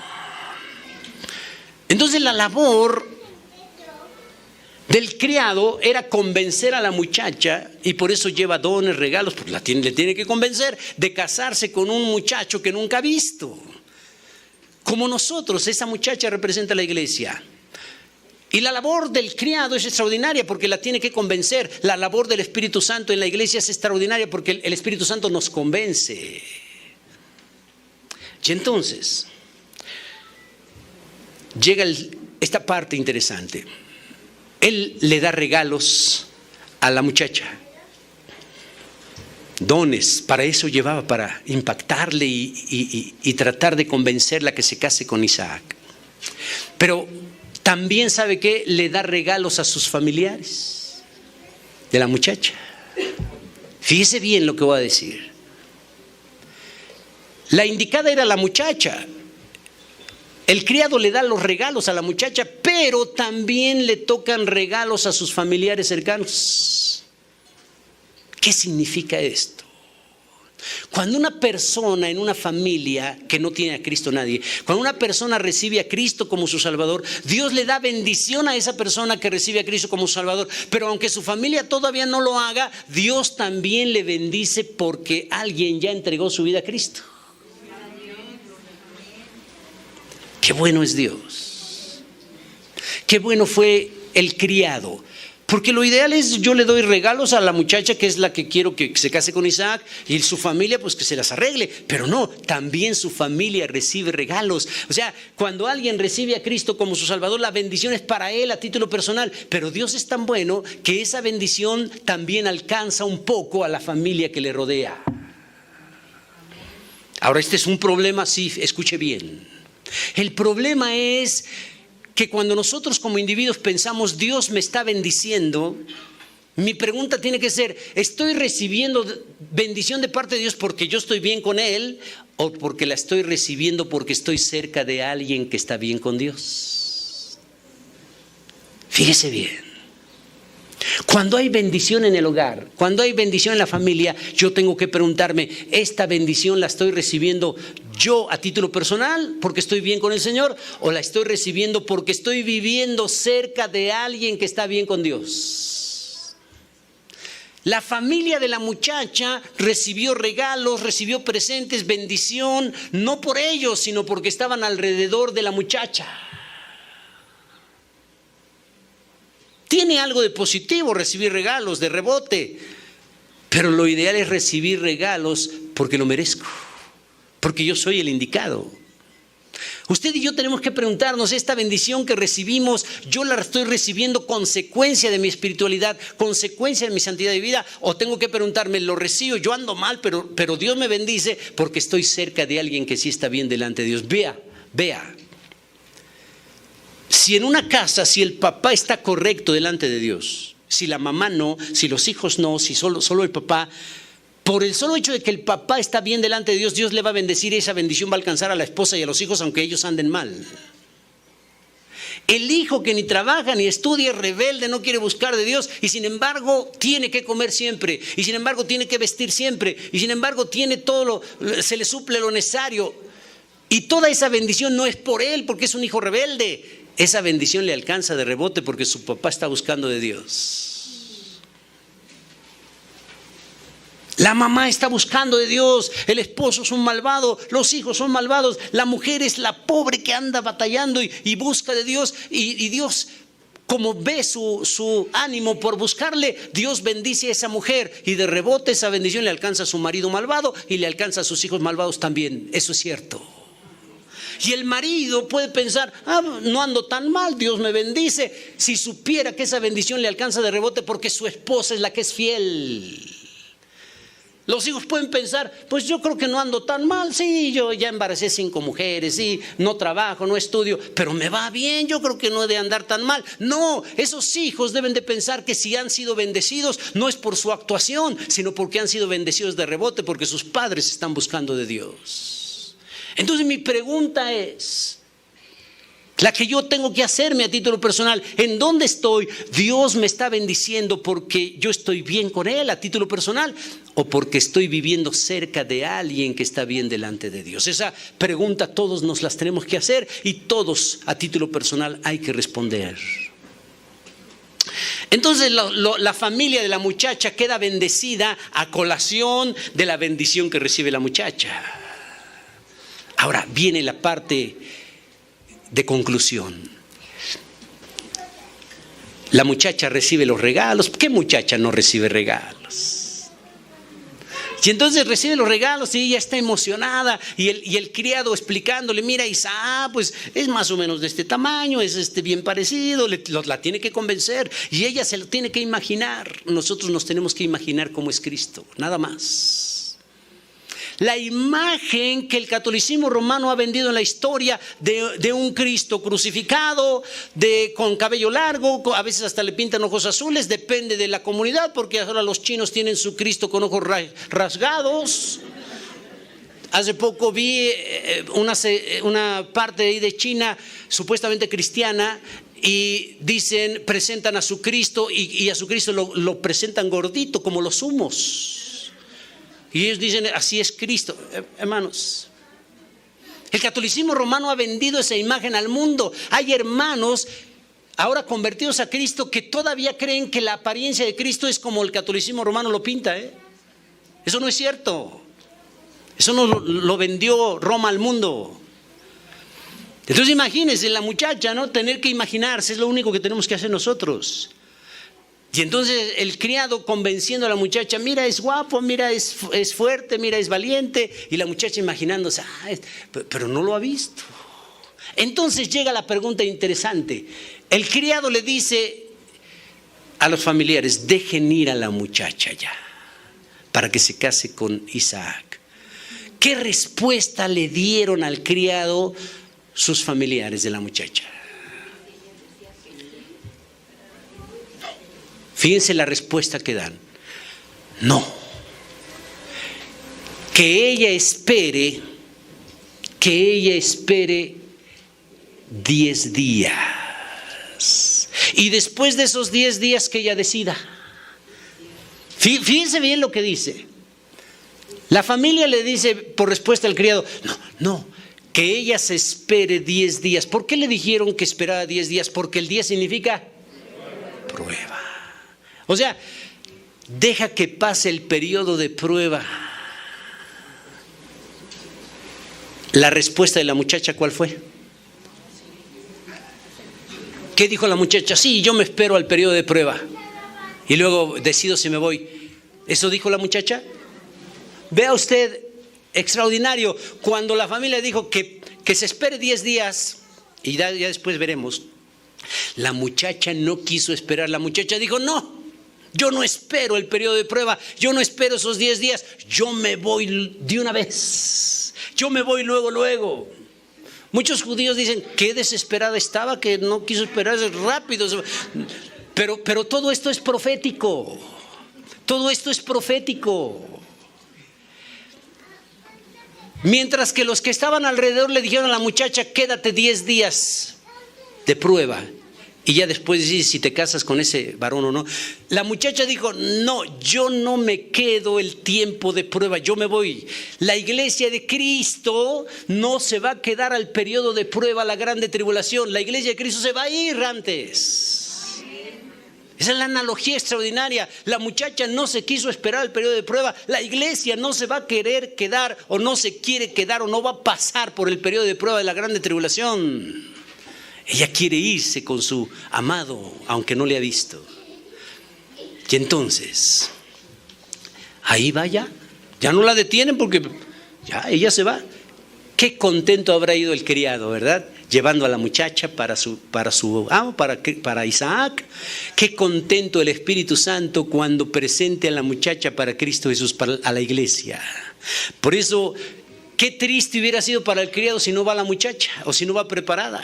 Entonces la labor del criado era convencer a la muchacha, y por eso lleva dones, regalos, porque le tiene que convencer de casarse con un muchacho que nunca ha visto. Como nosotros, esa muchacha representa a la iglesia. Y la labor del criado es extraordinaria porque la tiene que convencer. La labor del Espíritu Santo en la iglesia es extraordinaria porque el Espíritu Santo nos convence. Y entonces llega esta parte interesante. Él le da regalos a la muchacha. Dones, para eso llevaba, para impactarle y tratar de convencerla que se case con Isaac. Pero también, ¿sabe qué? Le da regalos a sus familiares de la muchacha. Fíjese bien lo que voy a decir. La indicada era la muchacha. El criado le da los regalos a la muchacha, pero también le tocan regalos a sus familiares cercanos. ¿Qué significa esto? Cuando una persona en una familia que no tiene a Cristo nadie, cuando una persona recibe a Cristo como su Salvador, Dios le da bendición a esa persona que recibe a Cristo como su Salvador. Pero aunque su familia todavía no lo haga, Dios también le bendice porque alguien ya entregó su vida a Cristo. Qué bueno es Dios. Qué bueno fue el criado. Porque lo ideal es, yo le doy regalos a la muchacha que es la que quiero que se case con Isaac, y su familia pues que se las arregle. Pero no, también su familia recibe regalos. O sea, cuando alguien recibe a Cristo como su Salvador, la bendición es para él a título personal. Pero Dios es tan bueno que esa bendición también alcanza un poco a la familia que le rodea. Ahora, este es un problema, sí, escuche bien. El problema es que cuando nosotros como individuos pensamos Dios me está bendiciendo, mi pregunta tiene que ser, ¿estoy recibiendo bendición de parte de Dios porque yo estoy bien con Él o porque la estoy recibiendo porque estoy cerca de alguien que está bien con Dios? Fíjese bien. Cuando hay bendición en el hogar, cuando hay bendición en la familia, yo tengo que preguntarme, ¿esta bendición la estoy recibiendo yo a título personal porque estoy bien con el Señor, o la estoy recibiendo porque estoy viviendo cerca de alguien que está bien con Dios? La familia de la muchacha recibió regalos, recibió presentes, bendición, no por ellos, sino porque estaban alrededor de la muchacha. Tiene algo de positivo recibir regalos de rebote, pero lo ideal es recibir regalos porque lo merezco, porque yo soy el indicado. Usted y yo tenemos que preguntarnos, esta bendición que recibimos, ¿yo la estoy recibiendo consecuencia de mi espiritualidad, consecuencia de mi santidad de vida? O tengo que preguntarme, ¿lo recibo? Yo ando mal, pero Dios me bendice porque estoy cerca de alguien que sí está bien delante de Dios. Vea. Si en una casa, si el papá está correcto delante de Dios, si la mamá no, si los hijos no, si solo el papá, por el solo hecho de que el papá está bien delante de Dios, Dios le va a bendecir y esa bendición va a alcanzar a la esposa y a los hijos aunque ellos anden mal. El hijo que ni trabaja ni estudia, es rebelde, no quiere buscar de Dios y sin embargo tiene que comer siempre, y sin embargo tiene que vestir siempre, y sin embargo tiene se le suple lo necesario, y toda esa bendición no es por él porque es un hijo rebelde. Esa bendición le alcanza de rebote porque su papá está buscando de Dios. La mamá está buscando de Dios, el esposo es un malvado, los hijos son malvados, la mujer es la pobre que anda batallando y busca de Dios, y Dios, como ve su ánimo por buscarle, Dios bendice a esa mujer y de rebote esa bendición le alcanza a su marido malvado y le alcanza a sus hijos malvados también. Eso es cierto. Y el marido puede pensar, no ando tan mal, Dios me bendice, si supiera que esa bendición le alcanza de rebote porque su esposa es la que es fiel. Los hijos pueden pensar, pues yo creo que no ando tan mal, sí, yo ya embaracé 5 mujeres, sí, no trabajo, no estudio, pero me va bien, yo creo que no he de andar tan mal. No, esos hijos deben de pensar que si han sido bendecidos, no es por su actuación, sino porque han sido bendecidos de rebote, porque sus padres están buscando de Dios. Entonces mi pregunta es, la que yo tengo que hacerme a título personal, ¿en dónde estoy? ¿Dios me está bendiciendo porque yo estoy bien con Él a título personal o porque estoy viviendo cerca de alguien que está bien delante de Dios? Esa pregunta todos nos las tenemos que hacer y todos a título personal hay que responder. Entonces la familia de la muchacha queda bendecida a colación de la bendición que recibe la muchacha. Ahora viene la parte de conclusión. La muchacha recibe los regalos. ¿Qué muchacha no recibe regalos? Y entonces recibe los regalos y ella está emocionada y el criado explicándole, mira Isaac, pues es más o menos de este tamaño, es bien parecido, la tiene que convencer y ella se lo tiene que imaginar. Nosotros nos tenemos que imaginar cómo es Cristo, nada más. La imagen que el catolicismo romano ha vendido en la historia de un Cristo crucificado, con cabello largo, a veces hasta le pintan ojos azules, depende de la comunidad, porque ahora los chinos tienen su Cristo con ojos rasgados. Hace poco vi una parte de ahí de China, supuestamente cristiana, y dicen, presentan a su Cristo y a su Cristo lo presentan gordito, como los humos. Y ellos dicen, así es Cristo. Hermanos, el catolicismo romano ha vendido esa imagen al mundo. Hay hermanos ahora convertidos a Cristo que todavía creen que la apariencia de Cristo es como el catolicismo romano lo pinta. Eso no es cierto. Eso no lo vendió Roma al mundo. Entonces imagínense la muchacha, ¿no? Tener que imaginarse es lo único que tenemos que hacer nosotros. Y entonces el criado convenciendo a la muchacha, mira es guapo, mira es fuerte, mira es valiente. Y la muchacha imaginándose, pero no lo ha visto. Entonces llega la pregunta interesante. El criado le dice a los familiares, dejen ir a la muchacha ya, para que se case con Isaac. ¿Qué respuesta le dieron al criado sus familiares de la muchacha? Fíjense la respuesta que dan. No. Que ella espere 10 días. Y después de esos 10 días que ella decida. Fíjense bien lo que dice. La familia le dice por respuesta al criado, no, que ella se espere 10 días. ¿Por qué le dijeron que esperara 10 días? Porque el día significa prueba. O sea, deja que pase el periodo de prueba. La respuesta de la muchacha, ¿cuál fue? ¿Qué dijo la muchacha? Sí, yo me espero al periodo de prueba y luego decido si me voy. ¿Eso dijo la muchacha? Vea usted, extraordinario, cuando la familia dijo que se espere 10 días y ya después veremos. La muchacha no quiso esperar, la muchacha dijo, no, yo no espero el periodo de prueba, yo no espero esos 10 días, yo me voy de una vez, yo me voy luego. Muchos judíos dicen, qué desesperada estaba que no quiso esperar rápido. Pero todo esto es profético, todo esto es profético. Mientras que los que estaban alrededor le dijeron a la muchacha, quédate 10 días de prueba y ya después decides si te casas con ese varón o no. La muchacha dijo, no, yo no me quedo el tiempo de prueba, yo me voy. La iglesia de Cristo no se va a quedar al periodo de prueba, la grande tribulación. La iglesia de Cristo se va a ir antes. Esa es la analogía extraordinaria. La muchacha no se quiso esperar el periodo de prueba. La iglesia no se va a querer quedar o no se quiere quedar o no va a pasar por el periodo de prueba de la grande tribulación. Ella quiere irse con su amado, aunque no le ha visto. Y entonces, ahí va ya no la detienen porque ya ella se va. Qué contento habrá ido el criado, ¿verdad? Llevando a la muchacha para Isaac. Qué contento el Espíritu Santo cuando presente a la muchacha para Cristo Jesús, a la iglesia. Por eso, qué triste hubiera sido para el criado si no va la muchacha o si no va preparada.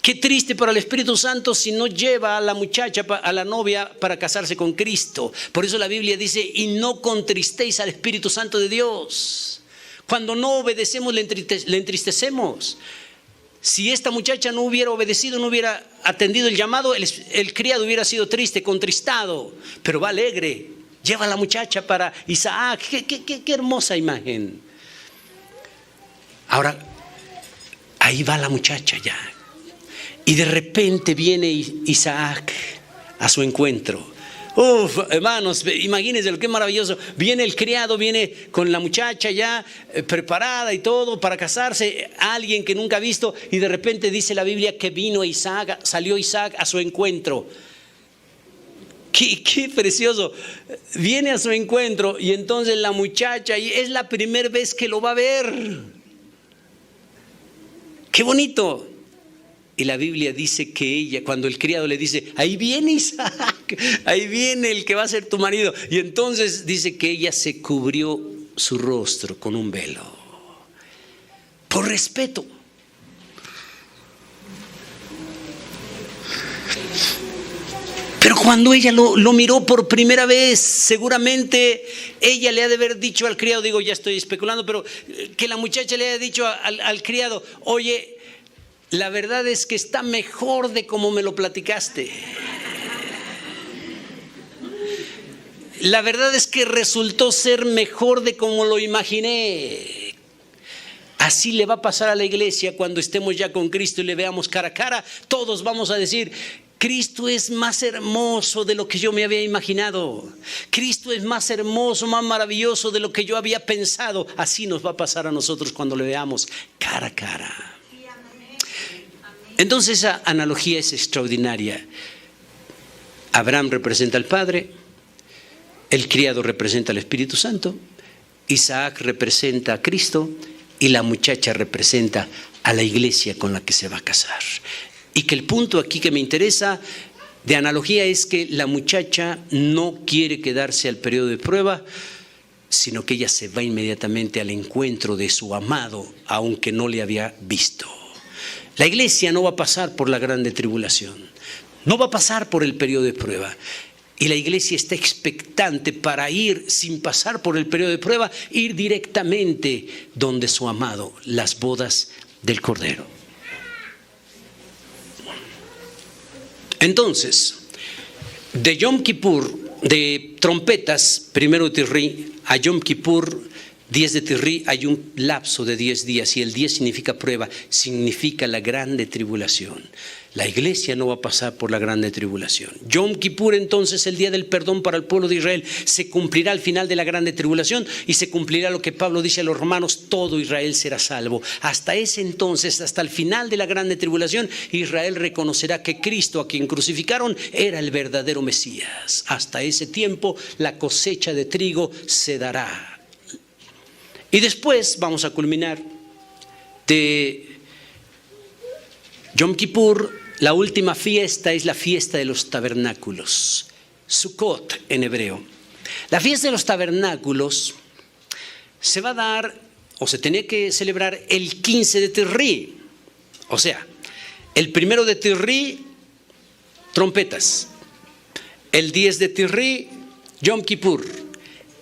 Qué triste para el Espíritu Santo si no lleva a la muchacha, a la novia, para casarse con Cristo. Por eso la Biblia dice, y no contristéis al Espíritu Santo de Dios. Cuando no obedecemos, le entristecemos. Si esta muchacha no hubiera obedecido, no hubiera atendido el llamado, el criado hubiera sido triste, contristado. Pero va alegre, lleva a la muchacha para Isaac. Qué hermosa imagen. Ahora, ahí va la muchacha ya. Y de repente viene Isaac a su encuentro. Hermanos, imagínense lo que maravilloso. Viene el criado, viene con la muchacha ya preparada y todo para casarse, alguien que nunca ha visto, y de repente dice la Biblia que salió Isaac a su encuentro. Qué precioso. Viene a su encuentro y entonces la muchacha, y es la primera vez que lo va a ver. Qué bonito. Y la Biblia dice que ella, cuando el criado le dice, ahí viene Isaac, ahí viene el que va a ser tu marido. Y entonces dice que ella se cubrió su rostro con un velo, por respeto. Pero cuando ella lo miró por primera vez, seguramente ella le ha de haber dicho al criado, digo, ya estoy especulando, pero que la muchacha le haya dicho al criado, oye, la verdad es que está mejor de como me lo platicaste. La verdad es que resultó ser mejor de como lo imaginé. Así le va a pasar a la iglesia cuando estemos ya con Cristo y le veamos cara a cara. Todos vamos a decir, Cristo es más hermoso de lo que yo me había imaginado. Cristo es más hermoso, más maravilloso de lo que yo había pensado. Así nos va a pasar a nosotros cuando le veamos cara a cara. Entonces esa analogía es extraordinaria. Abraham representa al Padre, el criado representa al Espíritu Santo, Isaac representa a Cristo y la muchacha representa a la iglesia con la que se va a casar. Y que el punto aquí que me interesa de analogía es que la muchacha no quiere quedarse al periodo de prueba, sino que ella se va inmediatamente al encuentro de su amado, aunque no le había visto. La iglesia no va a pasar por la grande tribulación, no va a pasar por el periodo de prueba. Y la iglesia está expectante para ir sin pasar por el periodo de prueba, ir directamente donde su amado, las bodas del Cordero. Entonces, de Yom Kippur, de trompetas, primero de Tirri, a Yom Kippur, 10 de Tirri, hay un lapso de 10 días y el 10 significa prueba, significa la grande tribulación. La iglesia no va a pasar por la grande tribulación. Yom Kippur, entonces, el día del perdón para el pueblo de Israel, se cumplirá al final de la grande tribulación y se cumplirá lo que Pablo dice a los romanos, todo Israel será salvo. Hasta ese entonces, hasta el final de la grande tribulación, Israel reconocerá que Cristo, a quien crucificaron, era el verdadero Mesías. Hasta ese tiempo, la cosecha de trigo se dará. Y después vamos a culminar de Yom Kippur. La última fiesta es la fiesta de los tabernáculos, Sukkot en hebreo. La fiesta de los tabernáculos se va a dar, o se tenía que celebrar el 15 de Tirri. O sea, el 1 de Tirri, trompetas. El 10 de Tirri, Yom Kippur.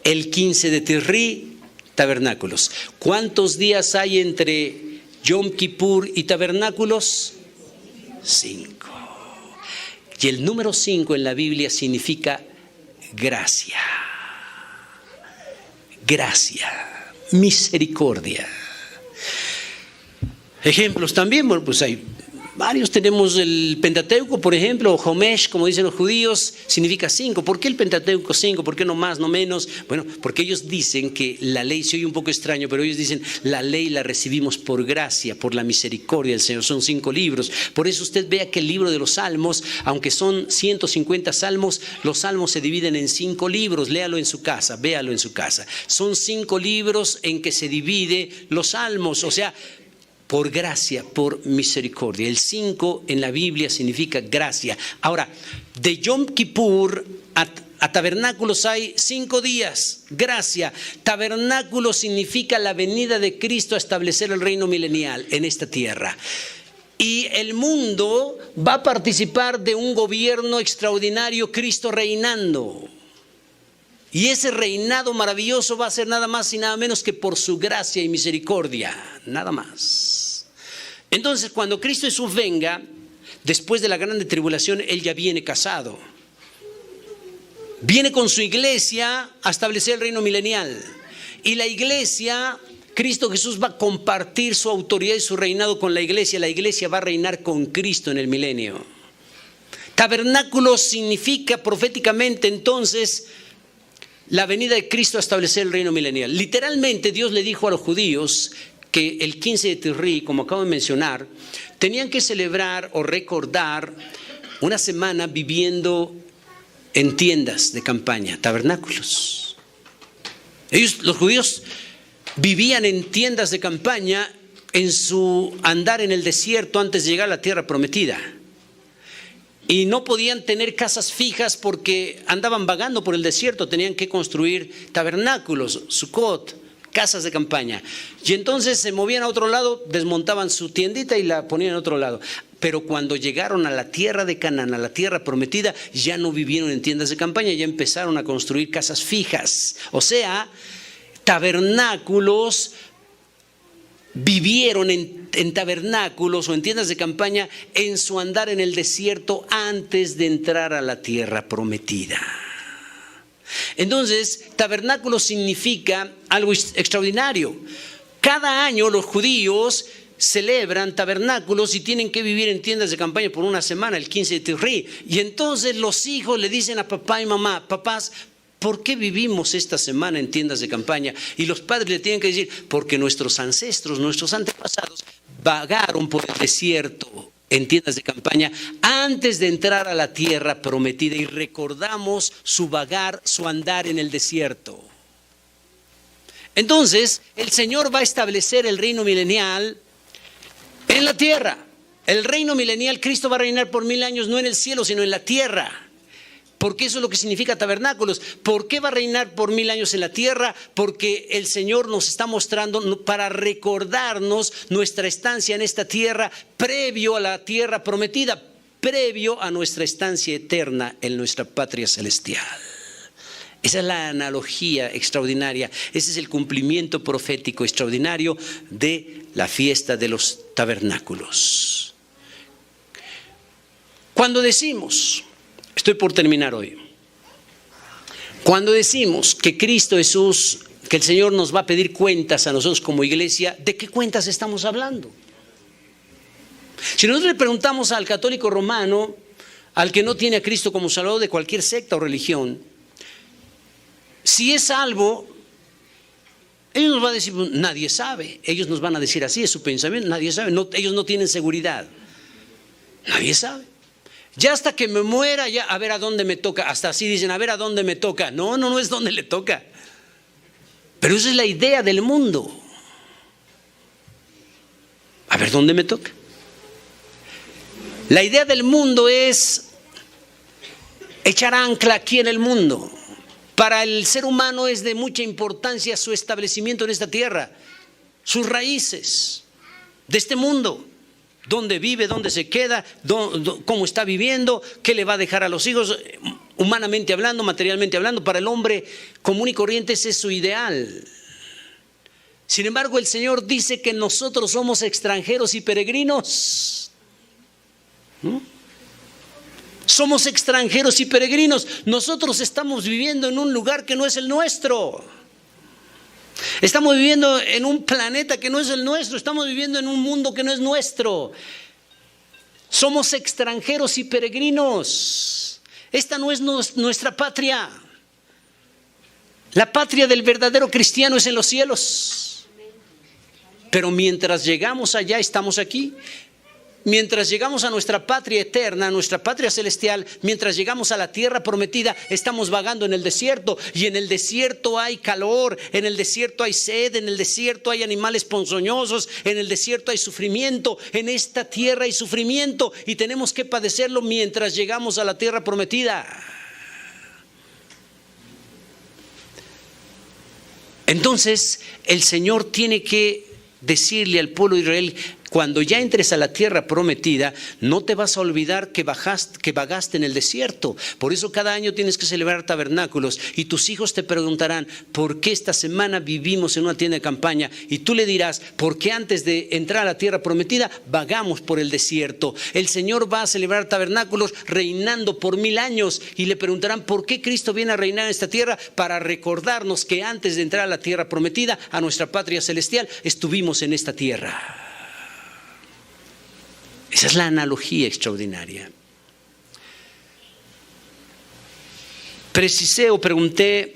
El 15 de Tirri, tabernáculos. ¿Cuántos días hay entre Yom Kippur y tabernáculos? 5. Y el número 5 en la Biblia significa gracia. Gracia, misericordia. Ejemplos también, bueno, pues hay Varios tenemos el Pentateuco, por ejemplo, o Homesh, como dicen los judíos, significa 5. ¿Por qué el Pentateuco 5? ¿Por qué no más, no menos? Bueno, porque ellos dicen que la ley, se oye un poco extraño, pero ellos dicen la ley la recibimos por gracia, por la misericordia del Señor. Son 5 libros. Por eso usted vea que el libro de los Salmos, aunque son 150 salmos, los salmos se dividen en 5 libros. Léalo en su casa, véalo en su casa. Son 5 libros en que se divide los salmos, o sea, por gracia, por misericordia. El 5 en la Biblia significa gracia. Ahora, de Yom Kippur a tabernáculos hay 5 días. Gracia. Tabernáculo significa la venida de Cristo a establecer el reino milenial en esta tierra. Y el mundo va a participar de un gobierno extraordinario, Cristo reinando. Y ese reinado maravilloso va a ser nada más y nada menos que por su gracia y misericordia, nada más. Entonces, cuando Cristo Jesús venga, después de la grande tribulación, Él ya viene casado. Viene con su iglesia a establecer el reino milenial. Y la iglesia, Cristo Jesús va a compartir su autoridad y su reinado con la iglesia. La iglesia va a reinar con Cristo en el milenio. Tabernáculo significa proféticamente entonces la venida de Cristo a establecer el reino milenial. Literalmente Dios le dijo a los judíos que el 15 de Tisri, como acabo de mencionar, tenían que celebrar o recordar una semana viviendo en tiendas de campaña, tabernáculos. Los judíos vivían en tiendas de campaña en su andar en el desierto antes de llegar a la tierra prometida. Y no podían tener casas fijas porque andaban vagando por el desierto, tenían que construir tabernáculos, Sukkot, casas de campaña. Y entonces se movían a otro lado, desmontaban su tiendita y la ponían en otro lado. Pero cuando llegaron a la tierra de Canaán, a la tierra prometida, ya no vivieron en tiendas de campaña, ya empezaron a construir casas fijas. O sea, tabernáculos. Vivieron en tabernáculos o en tiendas de campaña en su andar en el desierto antes de entrar a la tierra prometida. Entonces, tabernáculo significa algo extraordinario. Cada año los judíos celebran tabernáculos y tienen que vivir en tiendas de campaña por una semana, el 15 de Tisri. Y entonces los hijos le dicen a papá y mamá: papás, ¿por qué vivimos esta semana en tiendas de campaña? Y los padres le tienen que decir: porque nuestros ancestros, nuestros antepasados vagaron por el desierto en tiendas de campaña antes de entrar a la tierra prometida, y recordamos su vagar, su andar en el desierto. Entonces, el Señor va a establecer el reino milenial en la tierra. El reino milenial, Cristo va a reinar por 1000 años, no en el cielo, sino en la tierra. Porque eso es lo que significa tabernáculos. ¿Por qué va a reinar por 1000 años en la tierra? Porque el Señor nos está mostrando para recordarnos nuestra estancia en esta tierra previo a la tierra prometida, previo a nuestra estancia eterna en nuestra patria celestial. Esa es la analogía extraordinaria, ese es el cumplimiento profético extraordinario de la fiesta de los tabernáculos. Cuando decimos, estoy por terminar hoy, cuando decimos que Cristo Jesús, que el Señor nos va a pedir cuentas a nosotros como iglesia, ¿de qué cuentas estamos hablando? Si nosotros le preguntamos al católico romano, al que no tiene a Cristo como Salvador de cualquier secta o religión, si es salvo, ellos nos van a decir: nadie sabe. Ellos nos van a decir así, es su pensamiento, nadie sabe. No, ellos no tienen seguridad, nadie sabe. Ya hasta que me muera, ya a ver a dónde me toca. Hasta así dicen: a ver a dónde me toca. No es donde le toca. Pero esa es la idea del mundo. A ver dónde me toca. La idea del mundo es echar ancla aquí en el mundo. Para el ser humano es de mucha importancia su establecimiento en esta tierra, sus raíces de este mundo. Dónde vive, dónde se queda, cómo está viviendo, qué le va a dejar a los hijos, humanamente hablando, materialmente hablando. Para el hombre común y corriente ese es su ideal. Sin embargo, el Señor dice que nosotros somos extranjeros y peregrinos. ¿No? Somos extranjeros y peregrinos. Nosotros estamos viviendo en un lugar que no es el nuestro. Estamos viviendo en un planeta que no es el nuestro. Estamos viviendo en un mundo que no es nuestro. Somos extranjeros y peregrinos. Esta no es nuestra patria. La patria del verdadero cristiano es en los cielos. Pero mientras llegamos allá, estamos aquí. Mientras llegamos a nuestra patria eterna, a nuestra patria celestial, mientras llegamos a la tierra prometida, estamos vagando en el desierto. Y en el desierto hay calor, en el desierto hay sed, en el desierto hay animales ponzoñosos, en el desierto hay sufrimiento. En esta tierra hay sufrimiento y tenemos que padecerlo mientras llegamos a la tierra prometida. Entonces el Señor tiene que decirle al pueblo de Israel: cuando ya entres a la tierra prometida, no te vas a olvidar que vagaste en el desierto. Por eso cada año tienes que celebrar tabernáculos y tus hijos te preguntarán: ¿por qué esta semana vivimos en una tienda de campaña? Y tú le dirás: porque antes de entrar a la tierra prometida vagamos por el desierto. El Señor va a celebrar tabernáculos reinando por 1000 años y le preguntarán: ¿por qué Cristo viene a reinar en esta tierra? Para recordarnos que antes de entrar a la tierra prometida, a nuestra patria celestial, estuvimos en esta tierra. Esa es la analogía extraordinaria. Precisé o pregunté: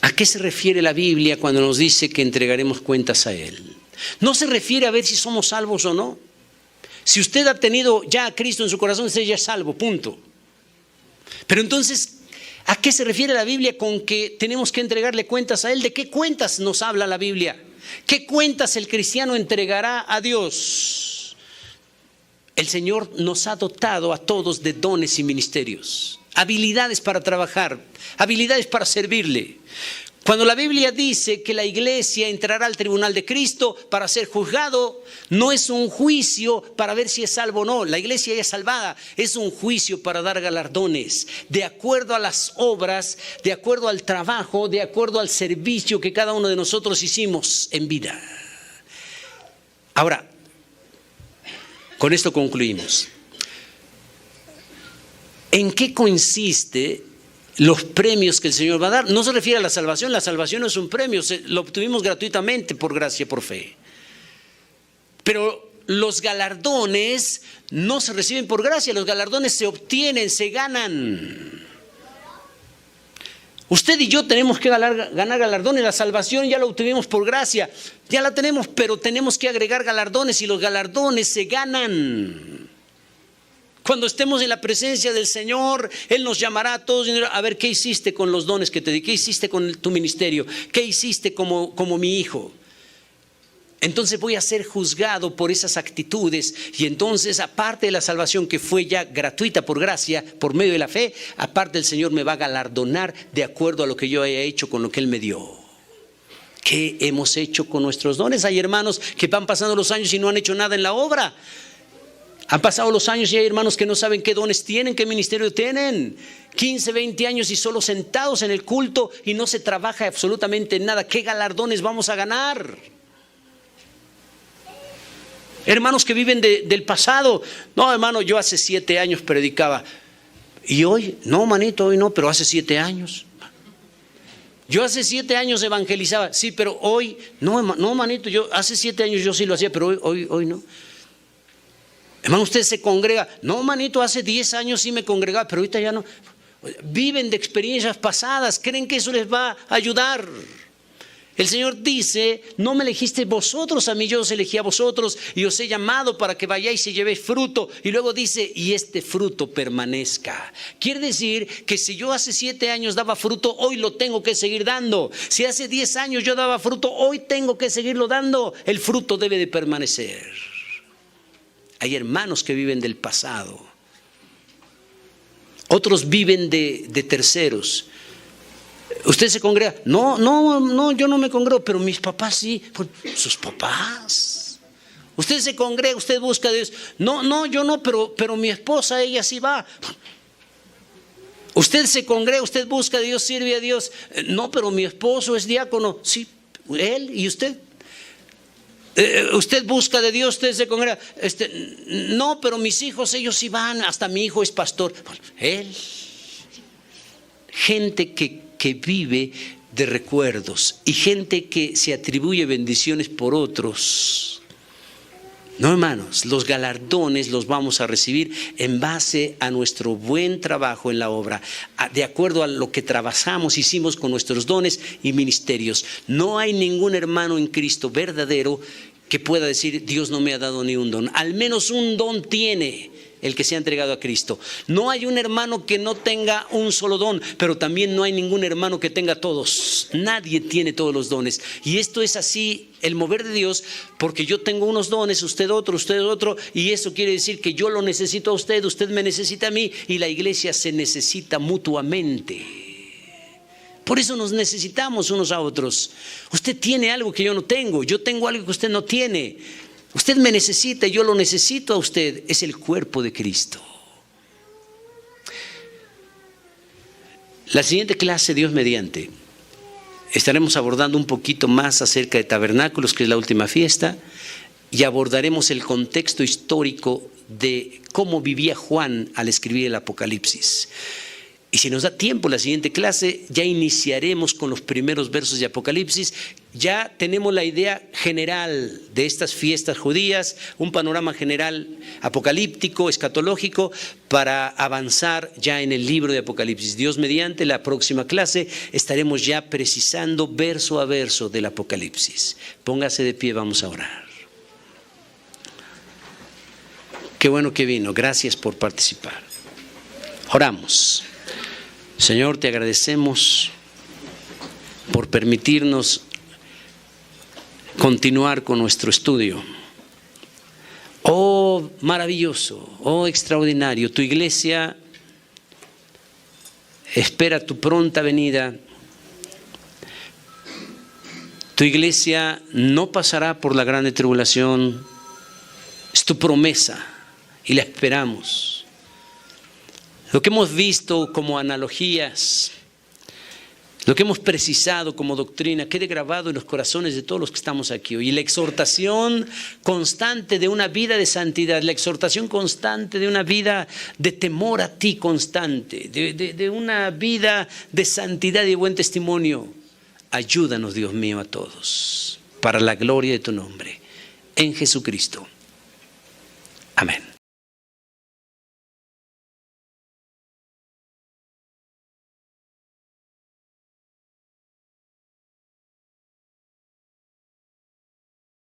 ¿a qué se refiere la Biblia cuando nos dice que entregaremos cuentas a Él? No se refiere a ver si somos salvos o no. Si usted ha tenido ya a Cristo en su corazón, usted ya es salvo, punto. Pero entonces, ¿a qué se refiere la Biblia con que tenemos que entregarle cuentas a Él? ¿De qué cuentas nos habla la Biblia? ¿Qué cuentas el cristiano entregará a Dios? El Señor nos ha dotado a todos de dones y ministerios, habilidades para trabajar, habilidades para servirle. Cuando la Biblia dice que la iglesia entrará al tribunal de Cristo para ser juzgado, no es un juicio para ver si es salvo o no. La iglesia ya es salvada. Es un juicio para dar galardones de acuerdo a las obras, de acuerdo al trabajo, de acuerdo al servicio que cada uno de nosotros hicimos en vida. Ahora, con esto concluimos. ¿En qué consiste los premios que el Señor va a dar? No se refiere a la salvación no es un premio, lo obtuvimos gratuitamente por gracia, por fe. Pero los galardones no se reciben por gracia, los galardones se obtienen, se ganan. Usted y yo tenemos que ganar galardones. La salvación ya la obtuvimos por gracia, ya la tenemos, pero tenemos que agregar galardones y los galardones se ganan. Cuando estemos en la presencia del Señor, Él nos llamará a todos a ver qué hiciste con los dones que te di, qué hiciste con tu ministerio, qué hiciste como mi hijo. Entonces voy a ser juzgado por esas actitudes y entonces, aparte de la salvación que fue ya gratuita por gracia, por medio de la fe, aparte el Señor me va a galardonar de acuerdo a lo que yo haya hecho con lo que Él me dio. ¿Qué hemos hecho con nuestros dones? Hay hermanos que van pasando los años y no han hecho nada en la obra. Han pasado los años y hay hermanos que no saben qué dones tienen, qué ministerio tienen. 15, 20 años y solo sentados en el culto y no se trabaja absolutamente en nada. ¿Qué galardones vamos a ganar? Hermanos que viven del pasado. No, hermano, yo hace 7 años predicaba. ¿Y hoy? No, manito, hoy no, pero hace 7 años. Yo hace 7 años evangelizaba. Sí, pero hoy, no, manito, yo hace 7 años yo sí lo hacía, pero hoy no. Hermano, usted se congrega. No, manito, hace 10 años sí me congregaba, pero ahorita ya no. Viven de experiencias pasadas, creen que eso les va a ayudar. El Señor dice: no me elegisteis vosotros a mí, yo os elegí a vosotros y os he llamado para que vayáis y llevéis fruto. Y luego dice: y este fruto permanezca. Quiere decir que si yo hace 7 años daba fruto, hoy lo tengo que seguir dando. Si hace 10 años yo daba fruto, hoy tengo que seguirlo dando. El fruto debe de permanecer. Hay hermanos que viven del pasado. Otros viven de terceros. ¿Usted se congrega? No, yo no me congrego, pero mis papás sí. Pues, sus papás. Usted se congrega, usted busca a Dios. No, yo no, pero mi esposa, ella sí va. Usted se congrega, usted busca a Dios, sirve a Dios. No, pero mi esposo es diácono. Sí, él y usted. Usted busca de Dios, usted se congrega. No, pero mis hijos, ellos sí van. Hasta mi hijo es pastor. Él. Gente que vive de recuerdos y gente que se atribuye bendiciones por otros. No, hermanos, los galardones los vamos a recibir en base a nuestro buen trabajo en la obra, de acuerdo a lo que trabajamos, hicimos con nuestros dones y ministerios. No hay ningún hermano en Cristo verdadero que pueda decir: Dios no me ha dado ni un don. Al menos un don tiene el que se ha entregado a Cristo. No hay un hermano que no tenga un solo don, pero también no hay ningún hermano que tenga todos. Nadie tiene todos los dones. Y esto es así, el mover de Dios, porque yo tengo unos dones, usted otro, y eso quiere decir que yo lo necesito a usted, usted me necesita a mí, y la iglesia se necesita mutuamente. Por eso nos necesitamos unos a otros. Usted tiene algo que yo no tengo, yo tengo algo que usted no tiene. Usted me necesita, yo lo necesito a usted. Es el cuerpo de Cristo. La siguiente clase, Dios mediante, estaremos abordando un poquito más acerca de tabernáculos, que es la última fiesta, y abordaremos el contexto histórico de cómo vivía Juan al escribir el Apocalipsis. Y si nos da tiempo, la siguiente clase ya iniciaremos con los primeros versos de Apocalipsis. Ya tenemos la idea general de estas fiestas judías, un panorama general apocalíptico, escatológico, para avanzar ya en el libro de Apocalipsis. Dios mediante, la próxima clase estaremos ya precisando verso a verso del Apocalipsis. Póngase de pie, vamos a orar. Qué bueno que vino, gracias por participar. Oramos. Señor, te agradecemos por permitirnos continuar con nuestro estudio. Oh, maravilloso, oh, extraordinario, tu iglesia espera tu pronta venida. Tu iglesia no pasará por la grande tribulación. Es tu promesa y la esperamos. Lo que hemos visto como analogías, lo que hemos precisado como doctrina, quede grabado en los corazones de todos los que estamos aquí hoy. Y la exhortación constante de una vida de santidad, la exhortación constante de una vida de temor a ti constante, de una vida de santidad y buen testimonio. Ayúdanos, Dios mío, a todos, para la gloria de tu nombre. En Jesucristo. Amén.